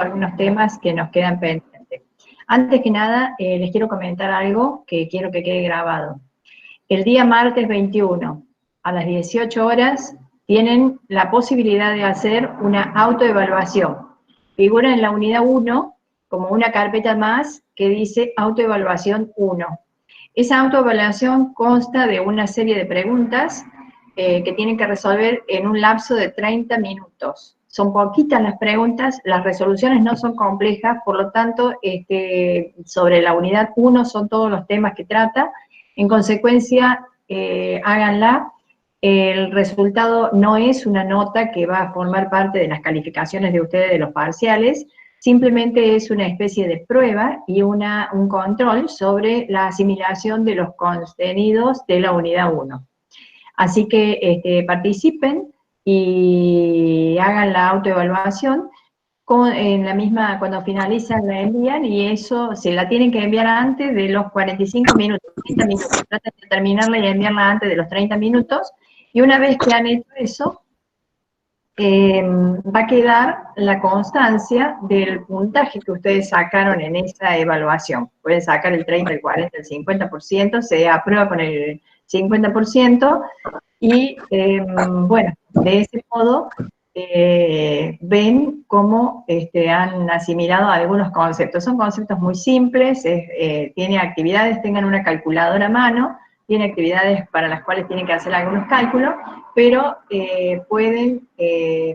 algunos temas que nos quedan pendientes. Antes que nada, les quiero comentar algo que quiero que quede grabado. El día martes 21, a las 18 horas, tienen la posibilidad de hacer una autoevaluación. Figura en la unidad 1 como una carpeta más que dice autoevaluación 1. Esa autoevaluación consta de una serie de preguntas que tienen que resolver en un lapso de 30 minutos. Son poquitas las preguntas, las resoluciones no son complejas, por lo tanto, sobre la unidad 1 son todos los temas que trata. En consecuencia, háganla. El resultado no es una nota que va a formar parte de las calificaciones de ustedes de los parciales, simplemente es una especie de prueba y un control sobre la asimilación de los contenidos de la unidad 1. Así que participen y hagan la autoevaluación. En la misma, cuando finalizan la envían y eso se la tienen que enviar antes de los 45 minutos, 30 minutos. Traten de terminarla y enviarla antes de los 30 minutos. Y una vez que han hecho eso, va a quedar la constancia del puntaje que ustedes sacaron en esa evaluación. Pueden sacar el 30, el 40, el 50%, se aprueba con el 50%, y bueno, de ese modo ven cómo han asimilado algunos conceptos. Son conceptos muy simples, tiene actividades, tengan una calculadora a mano, tiene actividades para las cuales tienen que hacer algunos cálculos, pero pueden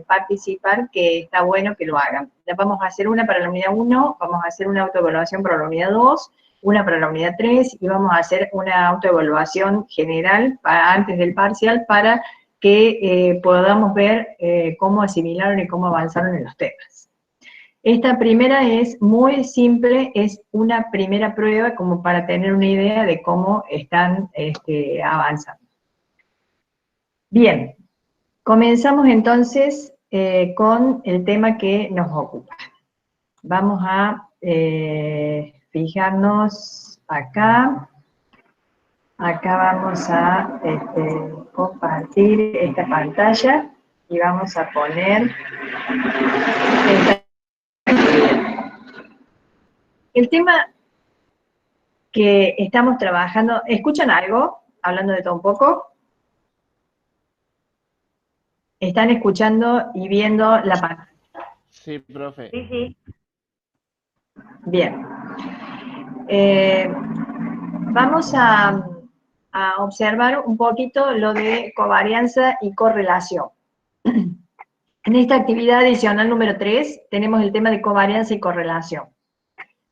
participar, que está bueno que lo hagan. Vamos a hacer una para la unidad 1, vamos a hacer una autoevaluación para la unidad 2, una para la unidad 3, y vamos a hacer una autoevaluación general antes del parcial para que podamos ver cómo asimilaron y cómo avanzaron en los temas. Esta primera es muy simple, es una primera prueba como para tener una idea de cómo están avanzando. Bien, comenzamos entonces con el tema que nos ocupa. Vamos a fijarnos acá. Acá vamos a compartir esta pantalla y vamos a poner esta. El tema que estamos trabajando, ¿escuchan algo? Hablando de todo un poco. ¿Están escuchando y viendo la pantalla? Sí, profe. Sí, sí. Bien. Vamos a observar un poquito lo de covarianza y correlación. En esta actividad adicional número 3 tenemos el tema de covarianza y correlación.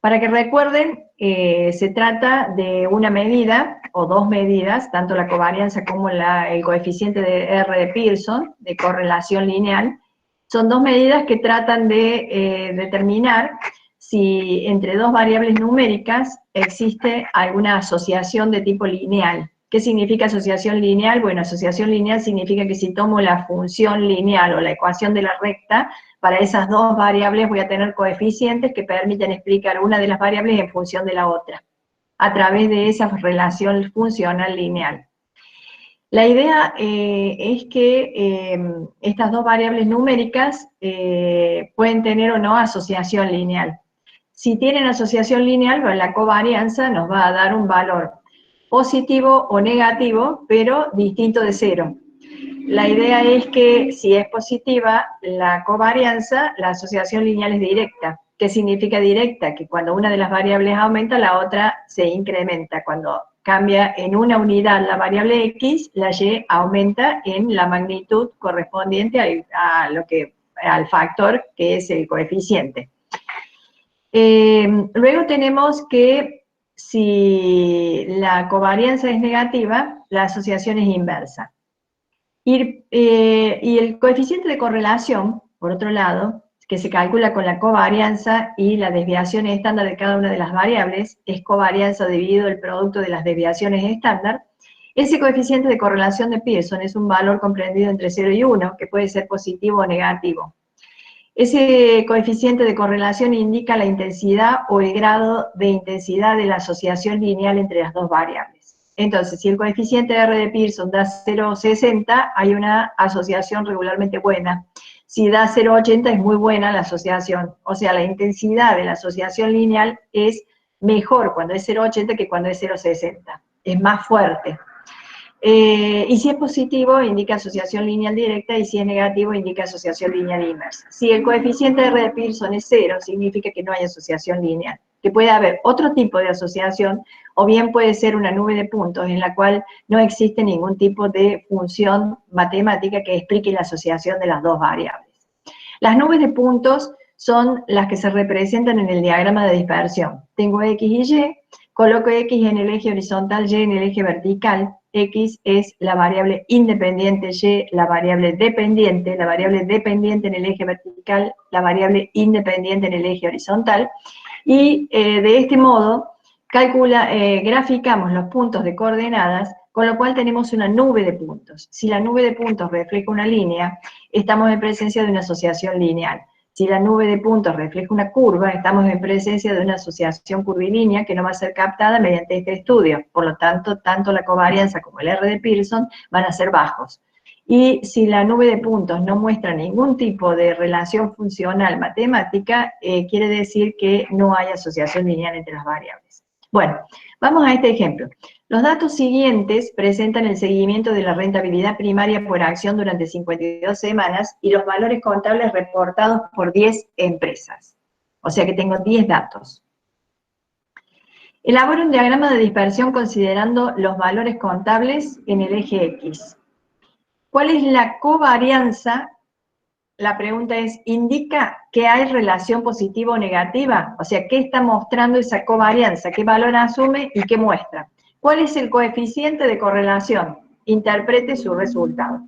Para que recuerden, se trata de una medida, o dos medidas, tanto la covarianza como el coeficiente de R de Pearson, de correlación lineal. Son dos medidas que tratan de determinar si entre dos variables numéricas existe alguna asociación de tipo lineal. ¿Qué significa asociación lineal? Bueno, asociación lineal significa que si tomo la función lineal o la ecuación de la recta, para esas dos variables voy a tener coeficientes que permiten explicar una de las variables en función de la otra, a través de esa relación funcional lineal. La idea es que estas dos variables numéricas pueden tener o no asociación lineal. Si tienen asociación lineal, bueno, la covarianza nos va a dar un valor positivo o negativo, pero distinto de cero. La idea es que si es positiva la covarianza, la asociación lineal es directa. ¿Qué significa directa? Que cuando una de las variables aumenta, la otra se incrementa. Cuando cambia en una unidad la variable x, la y aumenta en la magnitud correspondiente al factor que es el coeficiente. Luego tenemos que si la covarianza es negativa, la asociación es inversa. Y el coeficiente de correlación, por otro lado, que se calcula con la covarianza y la desviación estándar de cada una de las variables, es covarianza dividido el producto de las desviaciones estándar. Ese coeficiente de correlación de Pearson es un valor comprendido entre 0 y 1, que puede ser positivo o negativo. Ese coeficiente de correlación indica la intensidad o el grado de intensidad de la asociación lineal entre las dos variables. Entonces, si el coeficiente R de Pearson da 0,60, hay una asociación regularmente buena. si da 0,80 es muy buena la asociación, o sea, la intensidad de la asociación lineal es mejor cuando es 0,80 que cuando es 0,60, es más fuerte. Y si es positivo, indica asociación lineal directa, y si es negativo, indica asociación lineal inversa. Si el coeficiente de R de Pearson es 0, significa que no hay asociación lineal, que puede haber otro tipo de asociación, o bien puede ser una nube de puntos en la cual no existe ningún tipo de función matemática que explique la asociación de las dos variables. Las nubes de puntos son las que se representan en el diagrama de dispersión. Tengo X y Y, coloco X en el eje horizontal, Y en el eje vertical. X es la variable independiente, Y la variable dependiente en el eje vertical, la variable independiente en el eje horizontal. Y de este modo graficamos los puntos de coordenadas, con lo cual tenemos una nube de puntos. Si la nube de puntos refleja una línea, estamos en presencia de una asociación lineal. Si la nube de puntos refleja una curva, estamos en presencia de una asociación curvilínea que no va a ser captada mediante este estudio. Por lo tanto, tanto la covarianza como el R de Pearson van a ser bajos. Y si la nube de puntos no muestra ningún tipo de relación funcional matemática, quiere decir que no hay asociación lineal entre las variables. Bueno, vamos a este ejemplo. Los datos siguientes presentan el seguimiento de la rentabilidad primaria por acción durante 52 semanas y los valores contables reportados por 10 empresas. O sea que tengo 10 datos. Elaboro un diagrama de dispersión considerando los valores contables en el eje X. ¿Cuál es la covarianza? La pregunta es, ¿indica que hay relación positiva o negativa? O sea, ¿qué está mostrando esa covarianza? ¿Qué valor asume y qué muestra? ¿Cuál es el coeficiente de correlación? Interprete su resultado.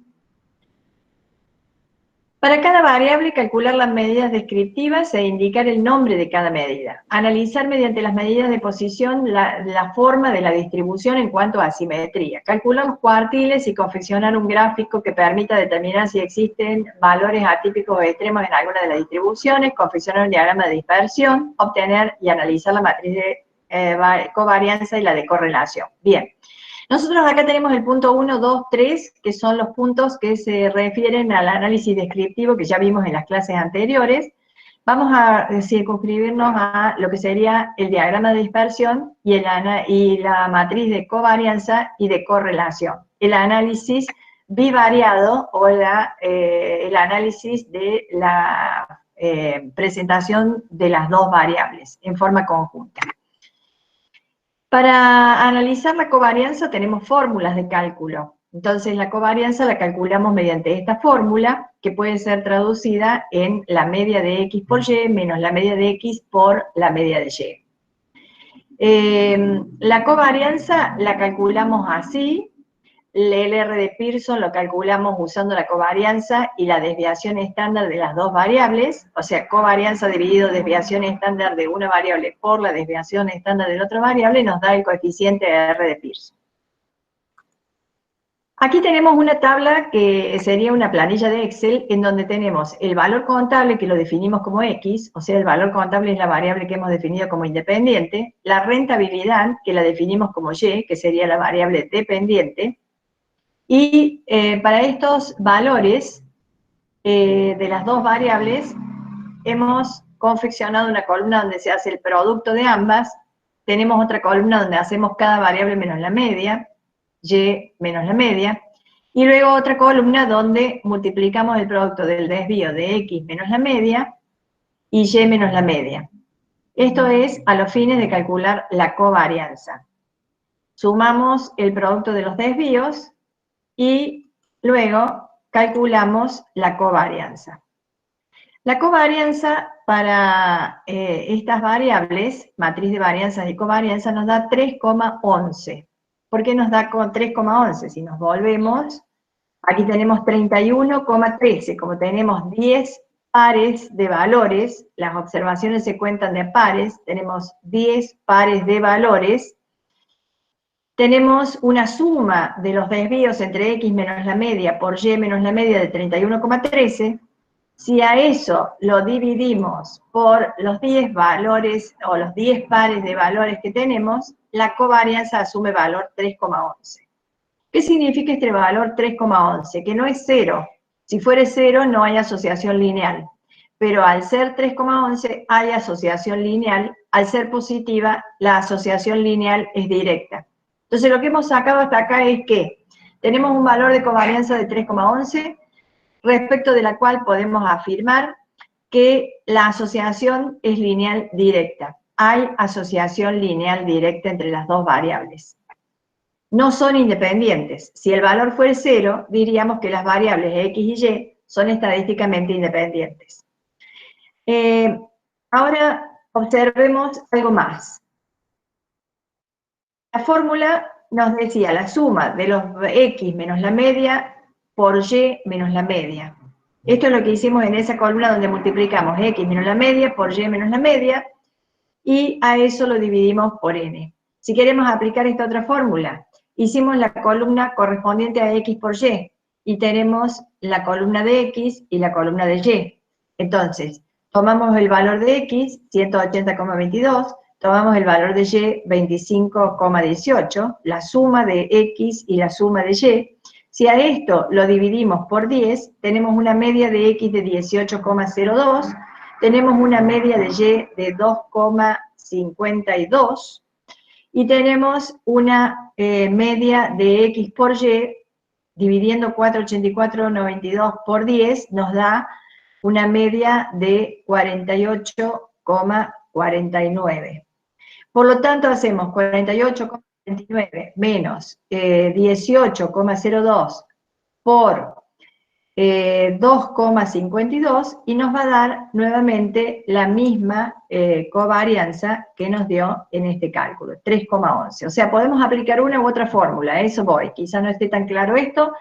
Para cada variable, calcular las medidas descriptivas e indicar el nombre de cada medida. Analizar mediante las medidas de posición la forma de la distribución en cuanto a asimetría. Calcular los cuartiles y confeccionar un gráfico que permita determinar si existen valores atípicos o extremos en alguna de las distribuciones. Confeccionar un diagrama de dispersión. Obtener y analizar la matriz de covarianza y la de correlación. Bien. Nosotros acá tenemos el punto 1, 2, 3, que son los puntos que se refieren al análisis descriptivo que ya vimos en las clases anteriores. Vamos a circunscribirnos a lo que sería el diagrama de dispersión y la matriz de covarianza y de correlación. El análisis bivariado o el análisis de la presentación de las dos variables en forma conjunta. Para analizar la covarianza tenemos fórmulas de cálculo. Entonces la covarianza la calculamos mediante esta fórmula, que puede ser traducida en la media de X por Y menos la media de X por la media de Y. La covarianza la calculamos así. El R de Pearson lo calculamos usando la covarianza y la desviación estándar de las dos variables, o sea, covarianza dividido desviación estándar de una variable por la desviación estándar de la otra variable, nos da el coeficiente R de Pearson. Aquí tenemos una tabla que sería una planilla de Excel en donde tenemos el valor contable que lo definimos como X, o sea, el valor contable es la variable que hemos definido como independiente, la rentabilidad que la definimos como Y, que sería la variable dependiente. Y para estos valores de las dos variables, hemos confeccionado una columna donde se hace el producto de ambas, tenemos otra columna donde hacemos cada variable menos la media, Y menos la media, y luego otra columna donde multiplicamos el producto del desvío de X menos la media y Y menos la media. Esto es a los fines de calcular la covarianza. Sumamos el producto de los desvíos y luego calculamos la covarianza. La covarianza para estas variables, matriz de varianzas y covarianza, nos da 3,11. ¿Por qué nos da 3,11? Si nos volvemos, aquí tenemos 31,13. Como tenemos 10 pares de valores, las observaciones se cuentan de pares, tenemos 10 pares de valores, tenemos una suma de los desvíos entre X menos la media por Y menos la media de 31,13. Si a eso lo dividimos por los 10 valores o los 10 pares de valores que tenemos, la covarianza asume valor 3,11. ¿Qué significa este valor 3,11? Que no es 0, Si fuere 0, no hay asociación lineal. Pero al ser 3,11 hay asociación lineal. Al ser positiva, la asociación lineal es directa. Entonces, lo que hemos sacado hasta acá es que tenemos un valor de covarianza de 3,11, respecto de la cual podemos afirmar que la asociación es lineal directa. Hay asociación lineal directa entre las dos variables. No son independientes. Si el valor fuera 0, diríamos que las variables X y Y son estadísticamente independientes. Ahora observemos algo más. La fórmula nos decía la suma de los X menos la media por Y menos la media. Esto es lo que hicimos en esa columna donde multiplicamos X menos la media por Y menos la media, y a eso lo dividimos por N. Si queremos aplicar esta otra fórmula, hicimos la columna correspondiente a X por Y, y tenemos la columna de X y la columna de Y. Entonces, tomamos el valor de X, 180,22, tomamos el valor de Y, 25,18, la suma de X y la suma de Y. Si a esto lo dividimos por 10, tenemos una media de X de 18,02, tenemos una media de Y de 2,52, y tenemos una media de X por Y, dividiendo 484,92 por 10, nos da una media de 48,49. Por lo tanto, hacemos 48,49 menos 18,02 por 2,52, y nos va a dar nuevamente la misma covarianza que nos dio en este cálculo, 3,11. O sea, podemos aplicar una u otra fórmula, a eso voy. Quizá no esté tan claro esto,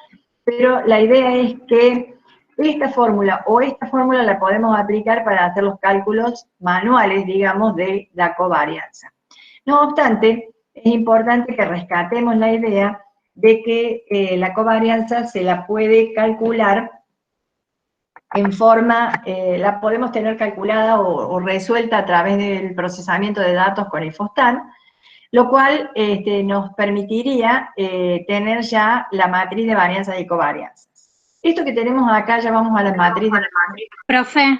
pero la idea es que esta fórmula o esta fórmula la podemos aplicar para hacer los cálculos manuales, digamos, de la covarianza. No obstante, es importante que rescatemos la idea de que la covarianza se la puede calcular en forma, la podemos tener calculada o resuelta a través del procesamiento de datos con InfoStan, lo cual nos permitiría tener ya la matriz de varianzas y covarianzas. Esto que tenemos acá, ya vamos a la matriz de... Profe,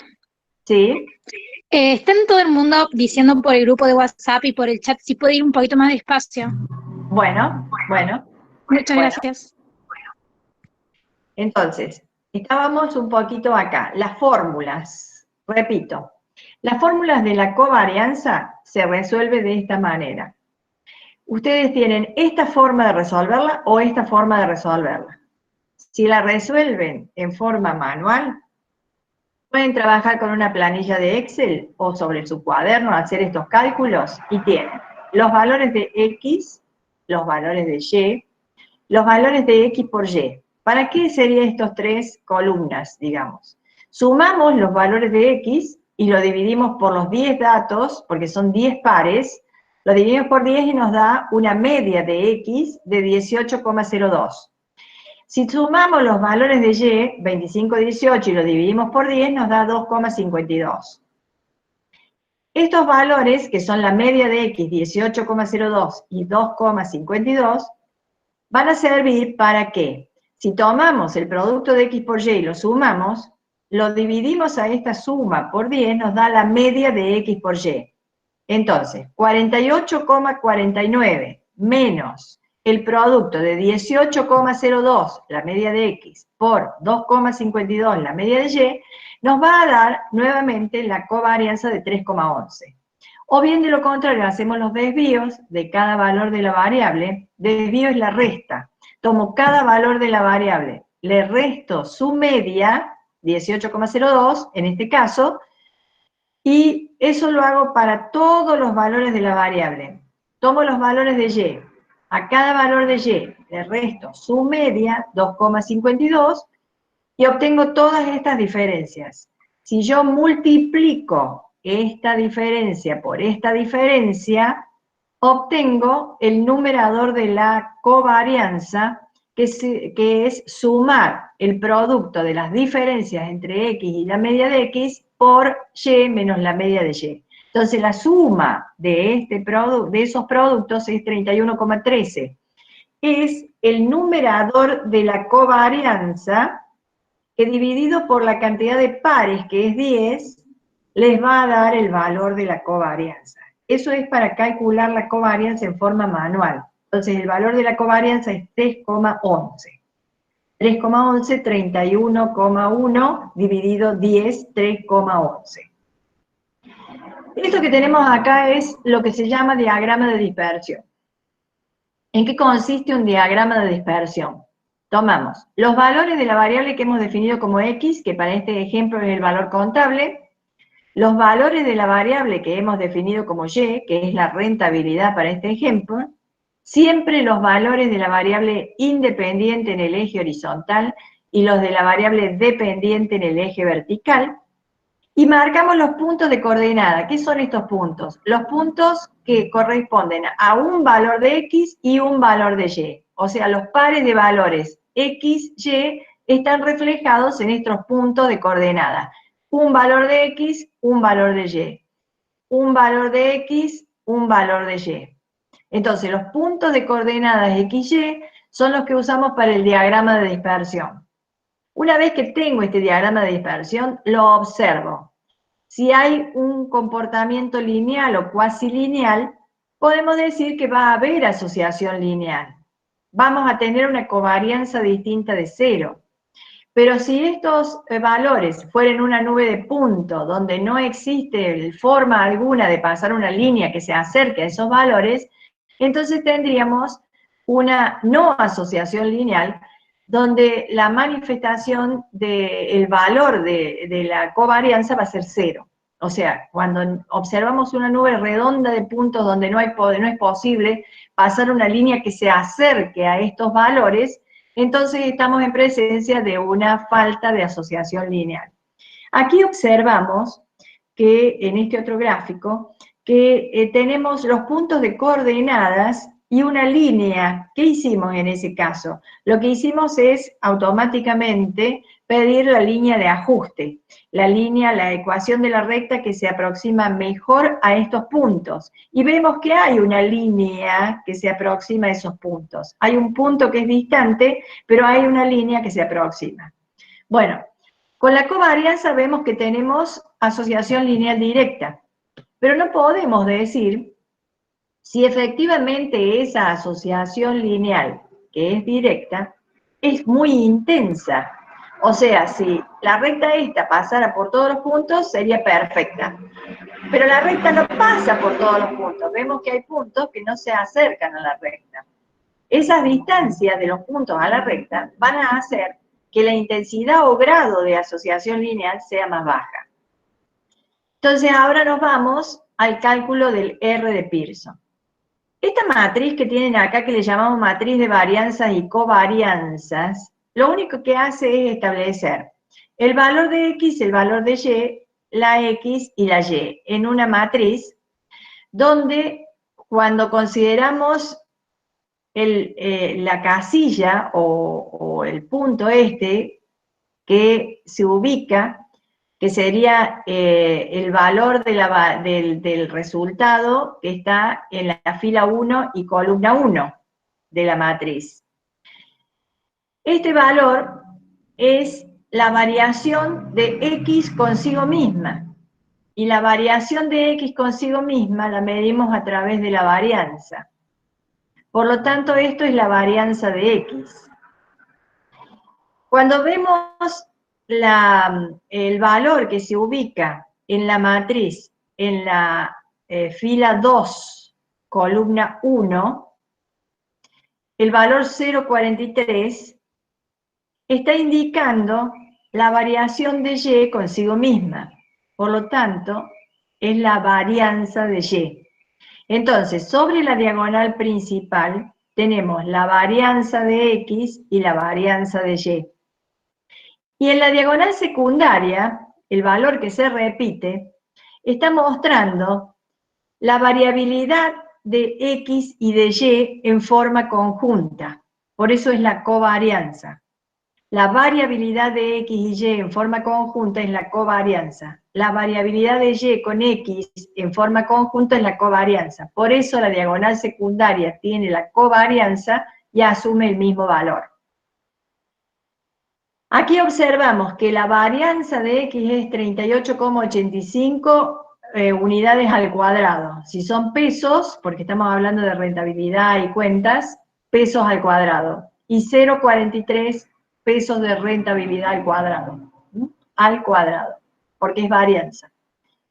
¿Sí? están todo el mundo diciendo por el grupo de WhatsApp y por el chat si puede ir un poquito más despacio. Bueno. Muchas gracias. Entonces, estábamos un poquito acá. Las fórmulas, repito, las fórmulas de la covarianza se resuelve de esta manera. Ustedes tienen esta forma de resolverla o esta forma de resolverla. Si la resuelven en forma manual, pueden trabajar con una planilla de Excel o sobre su cuaderno, hacer estos cálculos, y tienen los valores de X, los valores de Y, los valores de X por Y. ¿Para qué serían estas tres columnas, digamos? Sumamos los valores de X y lo dividimos por los 10 datos, porque son 10 pares, lo dividimos por 10 y nos da una media de X de 18,02. Si sumamos los valores de Y, 25,18, y lo dividimos por 10, nos da 2,52. Estos valores, que son la media de X, 18,02 y 2,52, van a servir para que, si tomamos el producto de X por Y y lo sumamos, lo dividimos a esta suma por 10, nos da la media de X por Y. Entonces, 48,49 menos el producto de 18,02, la media de X, por 2,52, la media de Y, nos va a dar nuevamente la covarianza de 3,11. O bien de lo contrario, hacemos los desvíos de cada valor de la variable. Desvío es la resta. Tomo cada valor de la variable, le resto su media, 18,02 en este caso, y eso lo hago para todos los valores de la variable. Tomo los valores de Y. A cada valor de Y le resto su media, 2,52, y obtengo todas estas diferencias. Si yo multiplico esta diferencia por esta diferencia, obtengo el numerador de la covarianza, que es sumar el producto de las diferencias entre X y la media de X por Y menos la media de Y. Entonces la suma de esos productos es 31,13. Es el numerador de la covarianza que dividido por la cantidad de pares, que es 10, les va a dar el valor de la covarianza. Eso es para calcular la covarianza en forma manual. Entonces, el valor de la covarianza es 3,11. 3,11, 31,1 dividido 10, 3,11. Esto que tenemos acá es lo que se llama diagrama de dispersión. ¿En qué consiste un diagrama de dispersión? Tomamos los valores de la variable que hemos definido como x, que para este ejemplo es el valor contable, los valores de la variable que hemos definido como y, que es la rentabilidad para este ejemplo, siempre los valores de la variable independiente en el eje horizontal y los de la variable dependiente en el eje vertical, y marcamos los puntos de coordenada. ¿Qué son estos puntos? Los puntos que corresponden a un valor de x y un valor de y. O sea, los pares de valores x, y están reflejados en estos puntos de coordenada. Un valor de x, un valor de y. Un valor de x, un valor de y. Entonces, los puntos de coordenadas x, y son los que usamos para el diagrama de dispersión. Una vez que tengo este diagrama de dispersión, lo observo. Si hay un comportamiento lineal o cuasi lineal, podemos decir que va a haber asociación lineal. Vamos a tener una covarianza distinta de 0. Pero si estos valores fueran una nube de puntos, donde no existe forma alguna de pasar una línea que se acerque a esos valores, entonces tendríamos una no asociación lineal, donde la manifestación del valor de la covarianza va a ser 0. O sea, cuando observamos una nube redonda de puntos donde no es posible pasar una línea que se acerque a estos valores, entonces estamos en presencia de una falta de asociación lineal. Aquí observamos que en este otro gráfico, que tenemos los puntos de coordenadas y una línea. ¿Qué hicimos en ese caso? Lo que hicimos es automáticamente pedir la línea de ajuste, la ecuación de la recta que se aproxima mejor a estos puntos. Y vemos que hay una línea que se aproxima a esos puntos. Hay un punto que es distante, pero hay una línea que se aproxima. Bueno, con la covarianza vemos que tenemos asociación lineal directa, pero no podemos decir si efectivamente esa asociación lineal, que es directa, es muy intensa. O sea, si la recta esta pasara por todos los puntos, sería perfecta. Pero la recta no pasa por todos los puntos. Vemos que hay puntos que no se acercan a la recta. Esas distancias de los puntos a la recta van a hacer que la intensidad o grado de asociación lineal sea más baja. Entonces ahora nos vamos al cálculo del R de Pearson. Esta matriz que tienen acá, que le llamamos matriz de varianzas y covarianzas, lo único que hace es establecer el valor de X, el valor de Y, la X y la Y, en una matriz donde cuando consideramos la casilla o el punto este que se ubica, que sería el valor del resultado que está en la fila 1 y columna 1 de la matriz. Este valor es la variación de X consigo misma, y la variación de X consigo misma la medimos a través de la varianza. Por lo tanto, esto es la varianza de X. Cuando vemos el valor que se ubica en la matriz, en la fila 2, columna 1, el valor 0,43 está indicando la variación de Y consigo misma. Por lo tanto, es la varianza de Y. Entonces, sobre la diagonal principal tenemos la varianza de X y la varianza de Y. Y en la diagonal secundaria, el valor que se repite, está mostrando la variabilidad de X y de Y en forma conjunta. Por eso es la covarianza. La variabilidad de X y Y en forma conjunta es la covarianza. La variabilidad de Y con X en forma conjunta es la covarianza. Por eso la diagonal secundaria tiene la covarianza y asume el mismo valor. Aquí observamos que la varianza de X es 38,85 unidades al cuadrado. Si son pesos, porque estamos hablando de rentabilidad y cuentas, pesos al cuadrado. Y 0,43 pesos de rentabilidad al cuadrado. Al cuadrado, porque es varianza.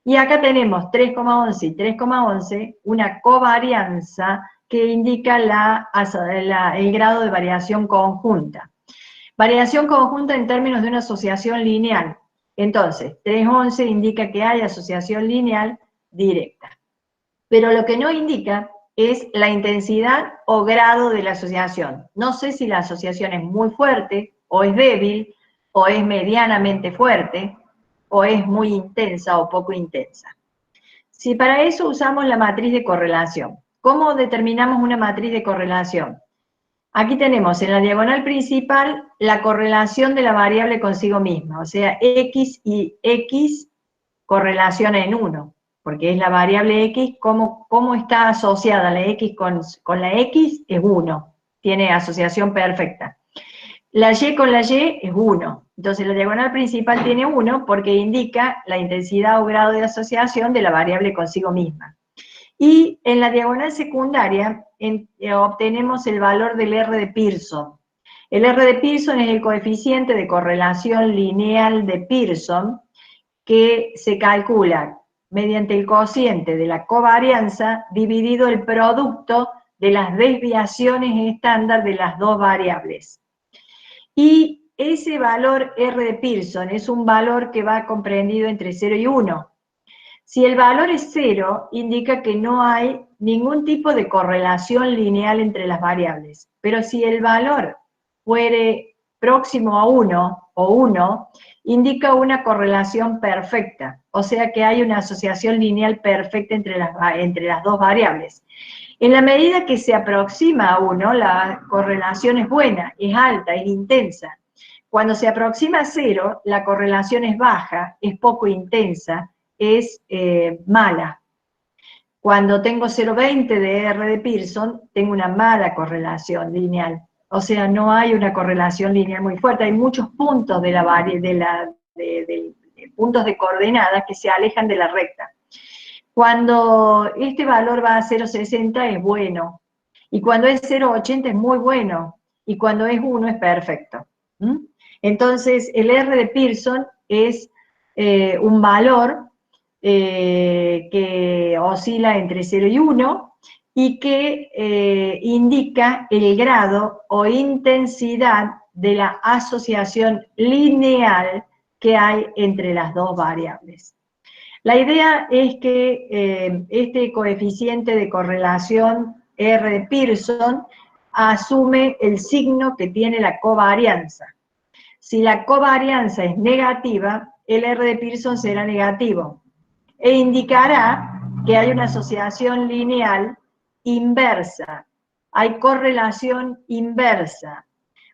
Y acá tenemos 3,11 y 3,11, una covarianza que indica el grado de variación conjunta. Variación conjunta en términos de una asociación lineal. Entonces, 3,11 indica que hay asociación lineal directa. Pero lo que no indica es la intensidad o grado de la asociación. No sé si la asociación es muy fuerte, o es débil, o es medianamente fuerte, o es muy intensa o poco intensa. Si para eso usamos la matriz de correlación. ¿Cómo determinamos una matriz de correlación? Aquí tenemos en la diagonal principal la correlación de la variable consigo misma, o sea, X y X correlaciona en 1, porque es la variable X, ¿cómo está asociada la X con la X? Es 1, tiene asociación perfecta. La Y con la Y es 1, entonces la diagonal principal tiene 1 porque indica la intensidad o grado de asociación de la variable consigo misma. Y en la diagonal secundaria obtenemos el valor del R de Pearson. El R de Pearson es el coeficiente de correlación lineal de Pearson que se calcula mediante el cociente de la covarianza dividido el producto de las desviaciones estándar de las dos variables. Y ese valor R de Pearson es un valor que va comprendido entre 0 y 1. Si el valor es 0, indica que no hay ningún tipo de correlación lineal entre las variables. Pero si el valor fuere próximo a 1 o 1, indica una correlación perfecta. O sea que hay una asociación lineal perfecta entre las dos variables. En la medida que se aproxima a 1, la correlación es buena, es alta, es intensa. Cuando se aproxima a 0, la correlación es baja, es poco intensa, es mala. Cuando tengo 0,20 de R de Pearson, tengo una mala correlación lineal. O sea, no hay una correlación lineal muy fuerte. Hay muchos puntos puntos de coordenadas que se alejan de la recta. Cuando este valor va a 0,60 es bueno. Y cuando es 0,80 es muy bueno. Y cuando es 1 es perfecto. Entonces, el R de Pearson es un valor que oscila entre 0 y 1 y que indica el grado o intensidad de la asociación lineal que hay entre las dos variables. La idea es que este coeficiente de correlación R de Pearson asume el signo que tiene la covarianza. Si la covarianza es negativa, el R de Pearson será negativo e indicará que hay una asociación lineal inversa, hay correlación inversa,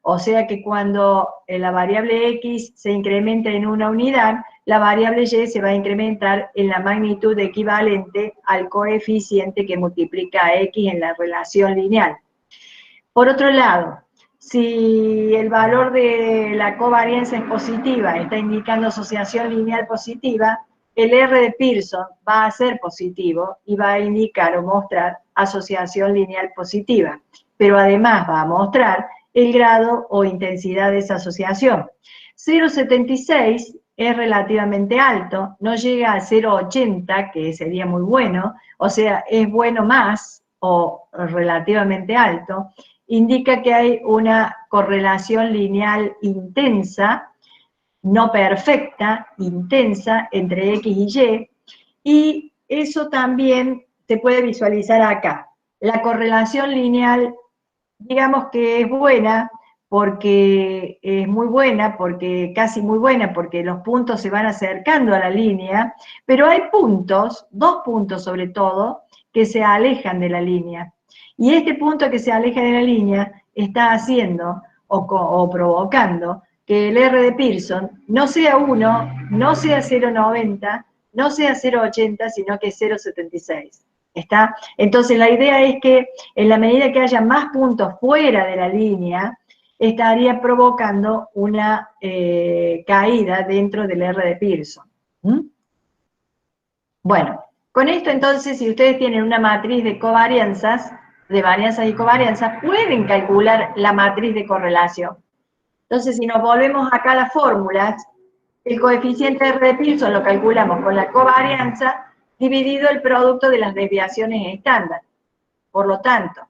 o sea que cuando la variable X se incrementa en una unidad, la variable Y se va a incrementar en la magnitud equivalente al coeficiente que multiplica a X en la relación lineal. Por otro lado, si el valor de la covarianza es positiva, está indicando asociación lineal positiva, el R de Pearson va a ser positivo y va a indicar o mostrar asociación lineal positiva, pero además va a mostrar el grado o intensidad de esa asociación. 0,76 es relativamente alto, no llega a 0,80, que sería muy bueno, o sea, es bueno más o relativamente alto, indica que hay una correlación lineal intensa, no perfecta, intensa, entre X y Y eso también se puede visualizar acá. La correlación lineal, digamos que es buena, porque es muy buena, porque casi muy buena, porque los puntos se van acercando a la línea, pero hay puntos, 2 puntos sobre todo, que se alejan de la línea. Y este punto que se aleja de la línea está haciendo o provocando que el R de Pearson no sea 1, no sea 0,90, no sea 0,80, sino que 0,76. ¿Está? Entonces la idea es que en la medida que haya más puntos fuera de la línea, estaría provocando una caída dentro del R de Pearson. ¿Mm? Bueno, con esto entonces, si ustedes tienen una matriz de covarianzas, de varianzas y covarianzas, pueden calcular la matriz de correlación. Entonces, si nos volvemos acá a las fórmulas, el coeficiente R de Pearson lo calculamos con la covarianza dividido el producto de las desviaciones estándar. Por lo tanto,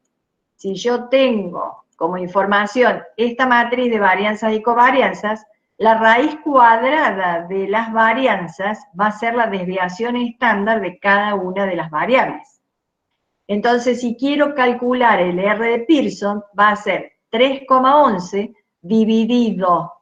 si yo tengo como información esta matriz de varianzas y covarianzas, la raíz cuadrada de las varianzas va a ser la desviación estándar de cada una de las variables. Entonces, si quiero calcular el R de Pearson, va a ser 3,11 dividido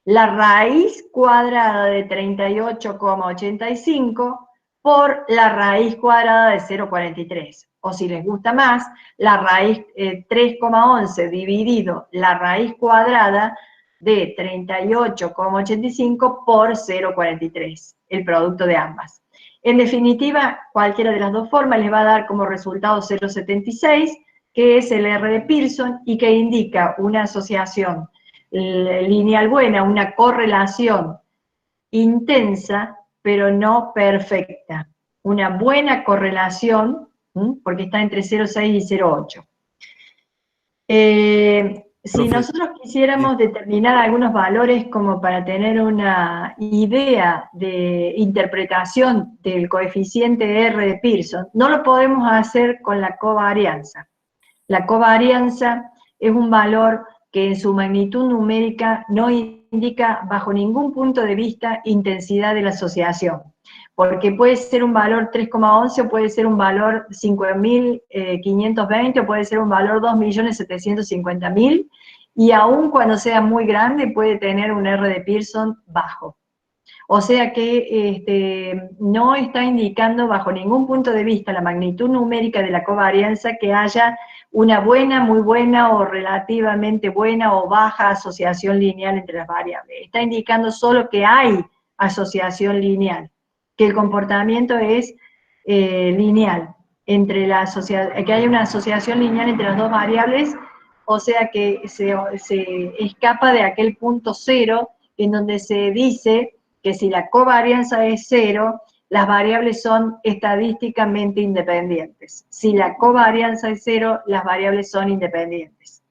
la raíz cuadrada de 38,85 por la raíz cuadrada de 0,43. O si les gusta más, la raíz 3,11 dividido la raíz cuadrada de 38,85 por 0,43, el producto de ambas. En definitiva, cualquiera de las dos formas les va a dar como resultado 0,76, que es el R de Pearson y que indica una asociación lineal buena, una correlación intensa, pero no perfecta. Una buena correlación, porque está entre 0,6 y 0,8. Si nosotros quisiéramos determinar algunos valores como para tener una idea de interpretación del coeficiente R de Pearson, no lo podemos hacer con la covarianza. La covarianza es un valor que en su magnitud numérica no indica bajo ningún punto de vista intensidad de la asociación, porque puede ser un valor 3,11 o puede ser un valor 5.520 o puede ser un valor 2.750.000, y aun cuando sea muy grande puede tener un R de Pearson bajo. O sea que no está indicando bajo ningún punto de vista la magnitud numérica de la covarianza que haya una buena, muy buena o relativamente buena o baja asociación lineal entre las variables. Está indicando solo que hay asociación lineal, que el comportamiento es lineal, que hay una asociación lineal entre las dos variables, o sea que se escapa de aquel punto cero en donde se dice que si la covarianza es cero, las variables son estadísticamente independientes. Si la covarianza es cero, las variables son independientes.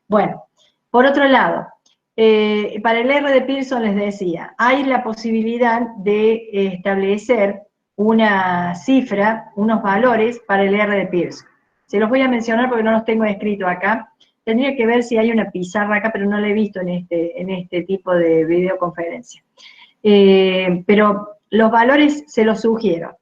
Bueno, por otro lado, para el R de Pearson les decía, hay la posibilidad de establecer una cifra, unos valores para el R de Pearson. Se los voy a mencionar porque no los tengo escrito acá. Tendría que ver si hay una pizarra acá, pero no la he visto en este tipo de videoconferencia. Pero los valores se los sugiero.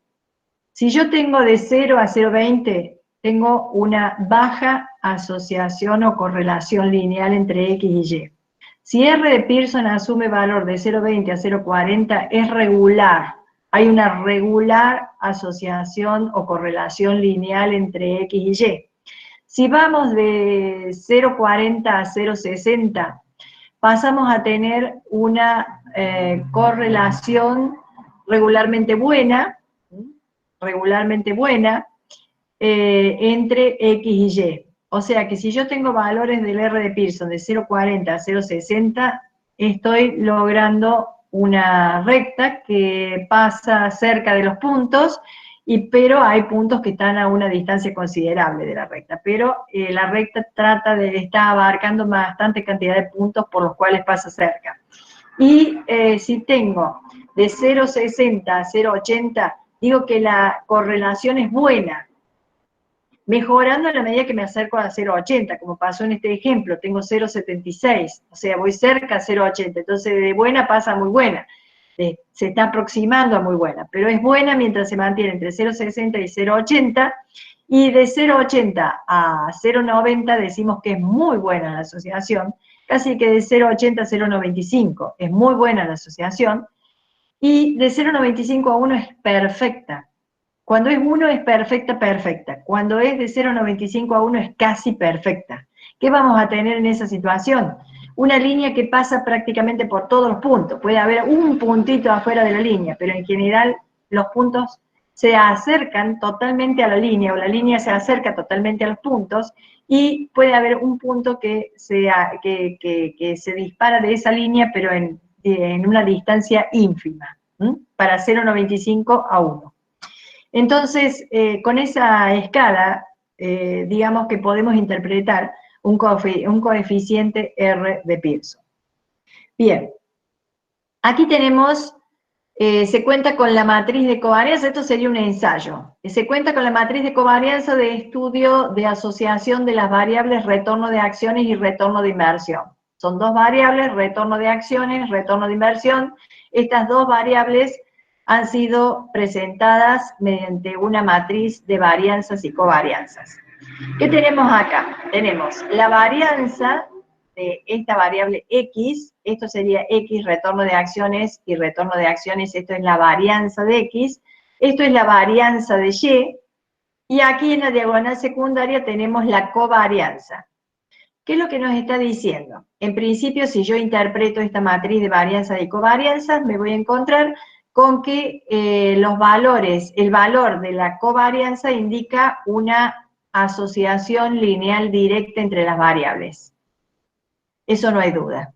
Si yo tengo de 0 a 0,20, tengo una baja asociación o correlación lineal entre X y Y. Si R de Pearson asume valor de 0,20 a 0,40, es regular. Hay una regular asociación o correlación lineal entre X y Y. Si vamos de 0,40 a 0,60, pasamos a tener una correlación regularmente buena entre X y Y. O sea que si yo tengo valores del R de Pearson de 0,40 a 0,60, estoy logrando una recta que pasa cerca de los puntos, pero hay puntos que están a una distancia considerable de la recta. Pero la recta está abarcando bastante cantidad de puntos por los cuales pasa cerca. Y si tengo de 0,60 a 0,80, digo que la correlación es buena, mejorando a la medida que me acerco a 0,80, como pasó en este ejemplo, tengo 0,76, o sea, voy cerca a 0,80, entonces de buena pasa a muy buena, se está aproximando a muy buena, pero es buena mientras se mantiene entre 0,60 y 0,80, y de 0,80 a 0,90 decimos que es muy buena la asociación, casi que de 0,80 a 0,95 es muy buena la asociación, y de 0,95 a 1 es perfecta. Cuando es 1 es perfecta, perfecta. Cuando es de 0,95 a 1 es casi perfecta. ¿Qué vamos a tener en esa situación? Una línea que pasa prácticamente por todos los puntos. Puede haber un puntito afuera de la línea, pero en general los puntos se acercan totalmente a la línea, o la línea se acerca totalmente a los puntos, y puede haber un punto que se dispara de esa línea, pero en una distancia ínfima, para 0,95 a 1. Entonces, con esa escala, digamos que podemos interpretar un coeficiente R de Pearson. Bien, aquí tenemos, se cuenta con la matriz de covarianza, esto sería un ensayo. Se cuenta con la matriz de covarianza de estudio de asociación de las variables retorno de acciones y retorno de inversión. Son dos variables, retorno de acciones, retorno de inversión. Estas dos variables han sido presentadas mediante una matriz de varianzas y covarianzas. ¿Qué tenemos acá? Tenemos la varianza de esta variable X, esto sería X, retorno de acciones, y retorno de acciones, esto es la varianza de X, esto es la varianza de Y, y aquí en la diagonal secundaria tenemos la covarianza. ¿Qué es lo que nos está diciendo? En principio, si yo interpreto esta matriz de varianzas y covarianzas, me voy a encontrar con que los valores, el valor de la covarianza indica una asociación lineal directa entre las variables. Eso no hay duda.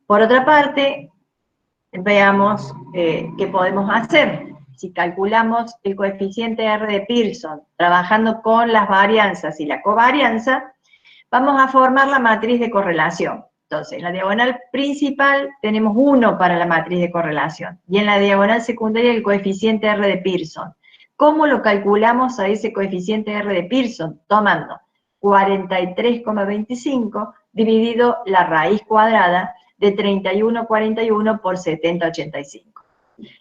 Por otra parte, veamos qué podemos hacer. Si calculamos el coeficiente R de Pearson trabajando con las varianzas y la covarianza, vamos a formar la matriz de correlación. Entonces, en la diagonal principal tenemos 1 para la matriz de correlación, y en la diagonal secundaria el coeficiente R de Pearson. ¿Cómo lo calculamos a ese coeficiente R de Pearson? Tomando 43,25 dividido la raíz cuadrada de 31,41 por 70,85.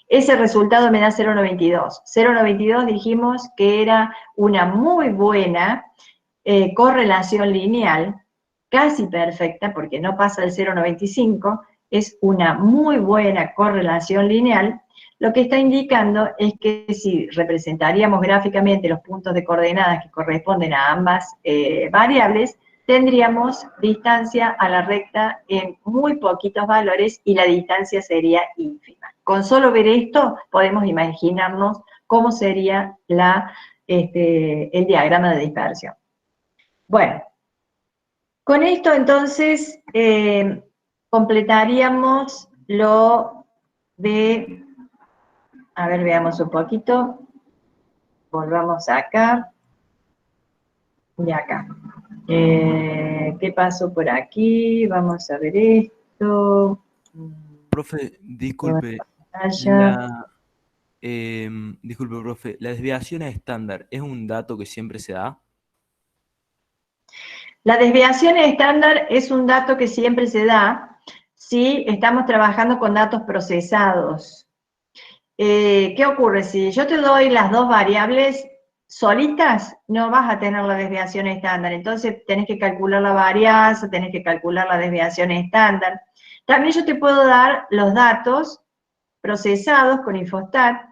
Ese resultado me da 0,92. 0,92 dijimos que era una muy buena correlación lineal, casi perfecta, porque no pasa del 0,95, es una muy buena correlación lineal. Lo que está indicando es que si representaríamos gráficamente los puntos de coordenadas que corresponden a ambas variables, tendríamos distancia a la recta en muy poquitos valores y la distancia sería ínfima. Con solo ver esto podemos imaginarnos cómo sería el diagrama de dispersión. Bueno, con esto entonces completaríamos lo de, a ver, veamos un poquito, volvamos acá y acá. ¿Qué pasó por aquí? Vamos a ver esto. Profe, disculpe, disculpe, profe, ¿la desviación estándar es un dato que siempre se da? La desviación estándar es un dato que siempre se da si estamos trabajando con datos procesados. ¿Qué ocurre? Si yo te doy las dos variables solitas, no vas a tener la desviación estándar. Entonces tenés que calcular la varianza, tenés que calcular la desviación estándar. También yo te puedo dar los datos procesados con Infostat,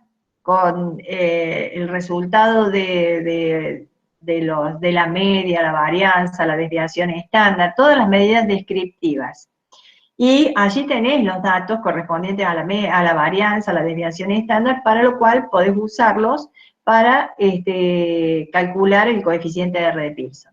con el resultado de la media, la varianza, la desviación estándar, todas las medidas descriptivas. Y allí tenés los datos correspondientes a la varianza, a la desviación estándar, para lo cual podés usarlos para calcular el coeficiente de R de Pearson.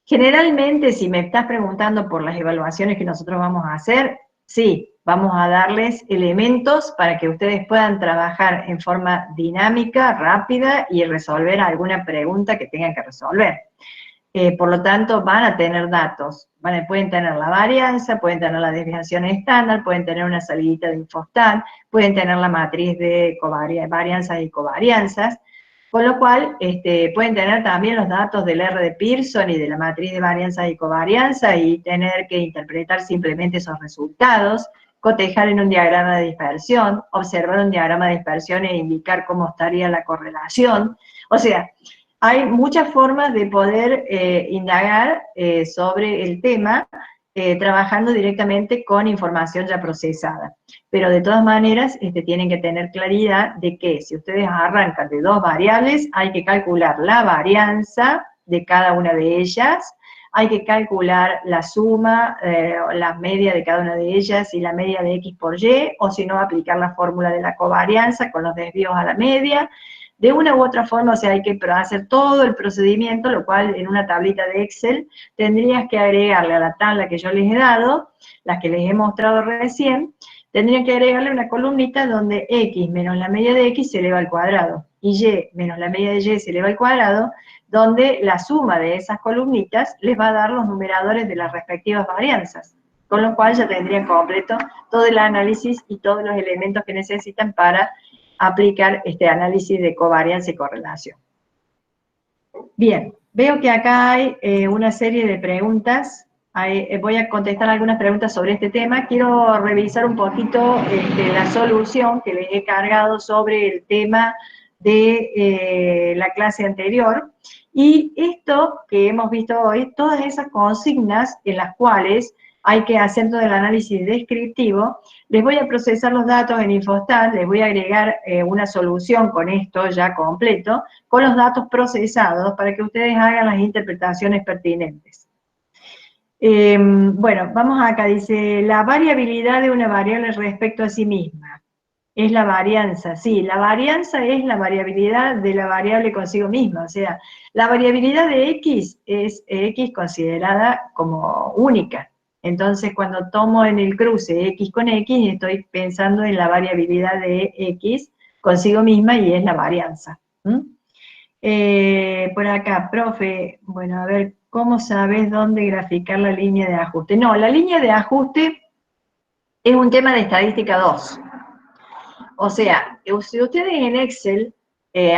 Generalmente, si me estás preguntando por las evaluaciones que nosotros vamos a hacer, sí, vamos a darles elementos para que ustedes puedan trabajar en forma dinámica, rápida y resolver alguna pregunta que tengan que resolver. Por lo tanto, van a tener datos. Pueden tener la varianza, pueden tener la desviación estándar, pueden tener una salidita de Infostat, pueden tener la matriz de varianzas y covarianzas, con lo cual pueden tener también los datos del R de Pearson y de la matriz de varianzas y covarianza y tener que interpretar simplemente esos resultados, cotejar en un diagrama de dispersión, observar un diagrama de dispersión e indicar cómo estaría la correlación. O sea, hay muchas formas de poder indagar sobre el tema trabajando directamente con información ya procesada. Pero de todas maneras tienen que tener claridad de que si ustedes arrancan de dos variables, hay que calcular la varianza de cada una de ellas, hay que calcular la suma, la media de cada una de ellas y la media de X por Y, o si no, aplicar la fórmula de la covarianza con los desvíos a la media. de una u otra forma, o sea, hay que hacer todo el procedimiento, lo cual en una tablita de Excel tendrías que agregarle a la tabla que yo les he dado, las que les he mostrado recién, tendrían que agregarle una columnita donde x menos la media de x se eleva al cuadrado, y y menos la media de y se eleva al cuadrado, donde la suma de esas columnitas les va a dar los numeradores de las respectivas varianzas, con lo cual ya tendrían completo todo el análisis y todos los elementos que necesitan para aplicar este análisis de covarianza y correlación. Bien, veo que acá hay una serie de preguntas. Voy a contestar algunas preguntas sobre este tema. Quiero revisar un poquito la solución que les he cargado sobre el tema de la clase anterior. Y esto que hemos visto hoy, todas esas consignas en las cuales hay que hacer todo el análisis descriptivo, les voy a procesar los datos en Infostat, les voy a agregar una solución con esto ya completo, con los datos procesados para que ustedes hagan las interpretaciones pertinentes. Bueno, vamos acá, dice, la variabilidad de una variable respecto a sí misma es la varianza. Sí, la varianza es la variabilidad de la variable consigo misma, o sea, la variabilidad de x es x considerada como única. Entonces, cuando tomo en el cruce x con x, estoy pensando en la variabilidad de x consigo misma y es la varianza. Por acá, profe, bueno, a ver, ¿cómo sabes dónde graficar la línea de ajuste? No, la línea de ajuste es un tema de estadística 2. O sea, si ustedes en Excel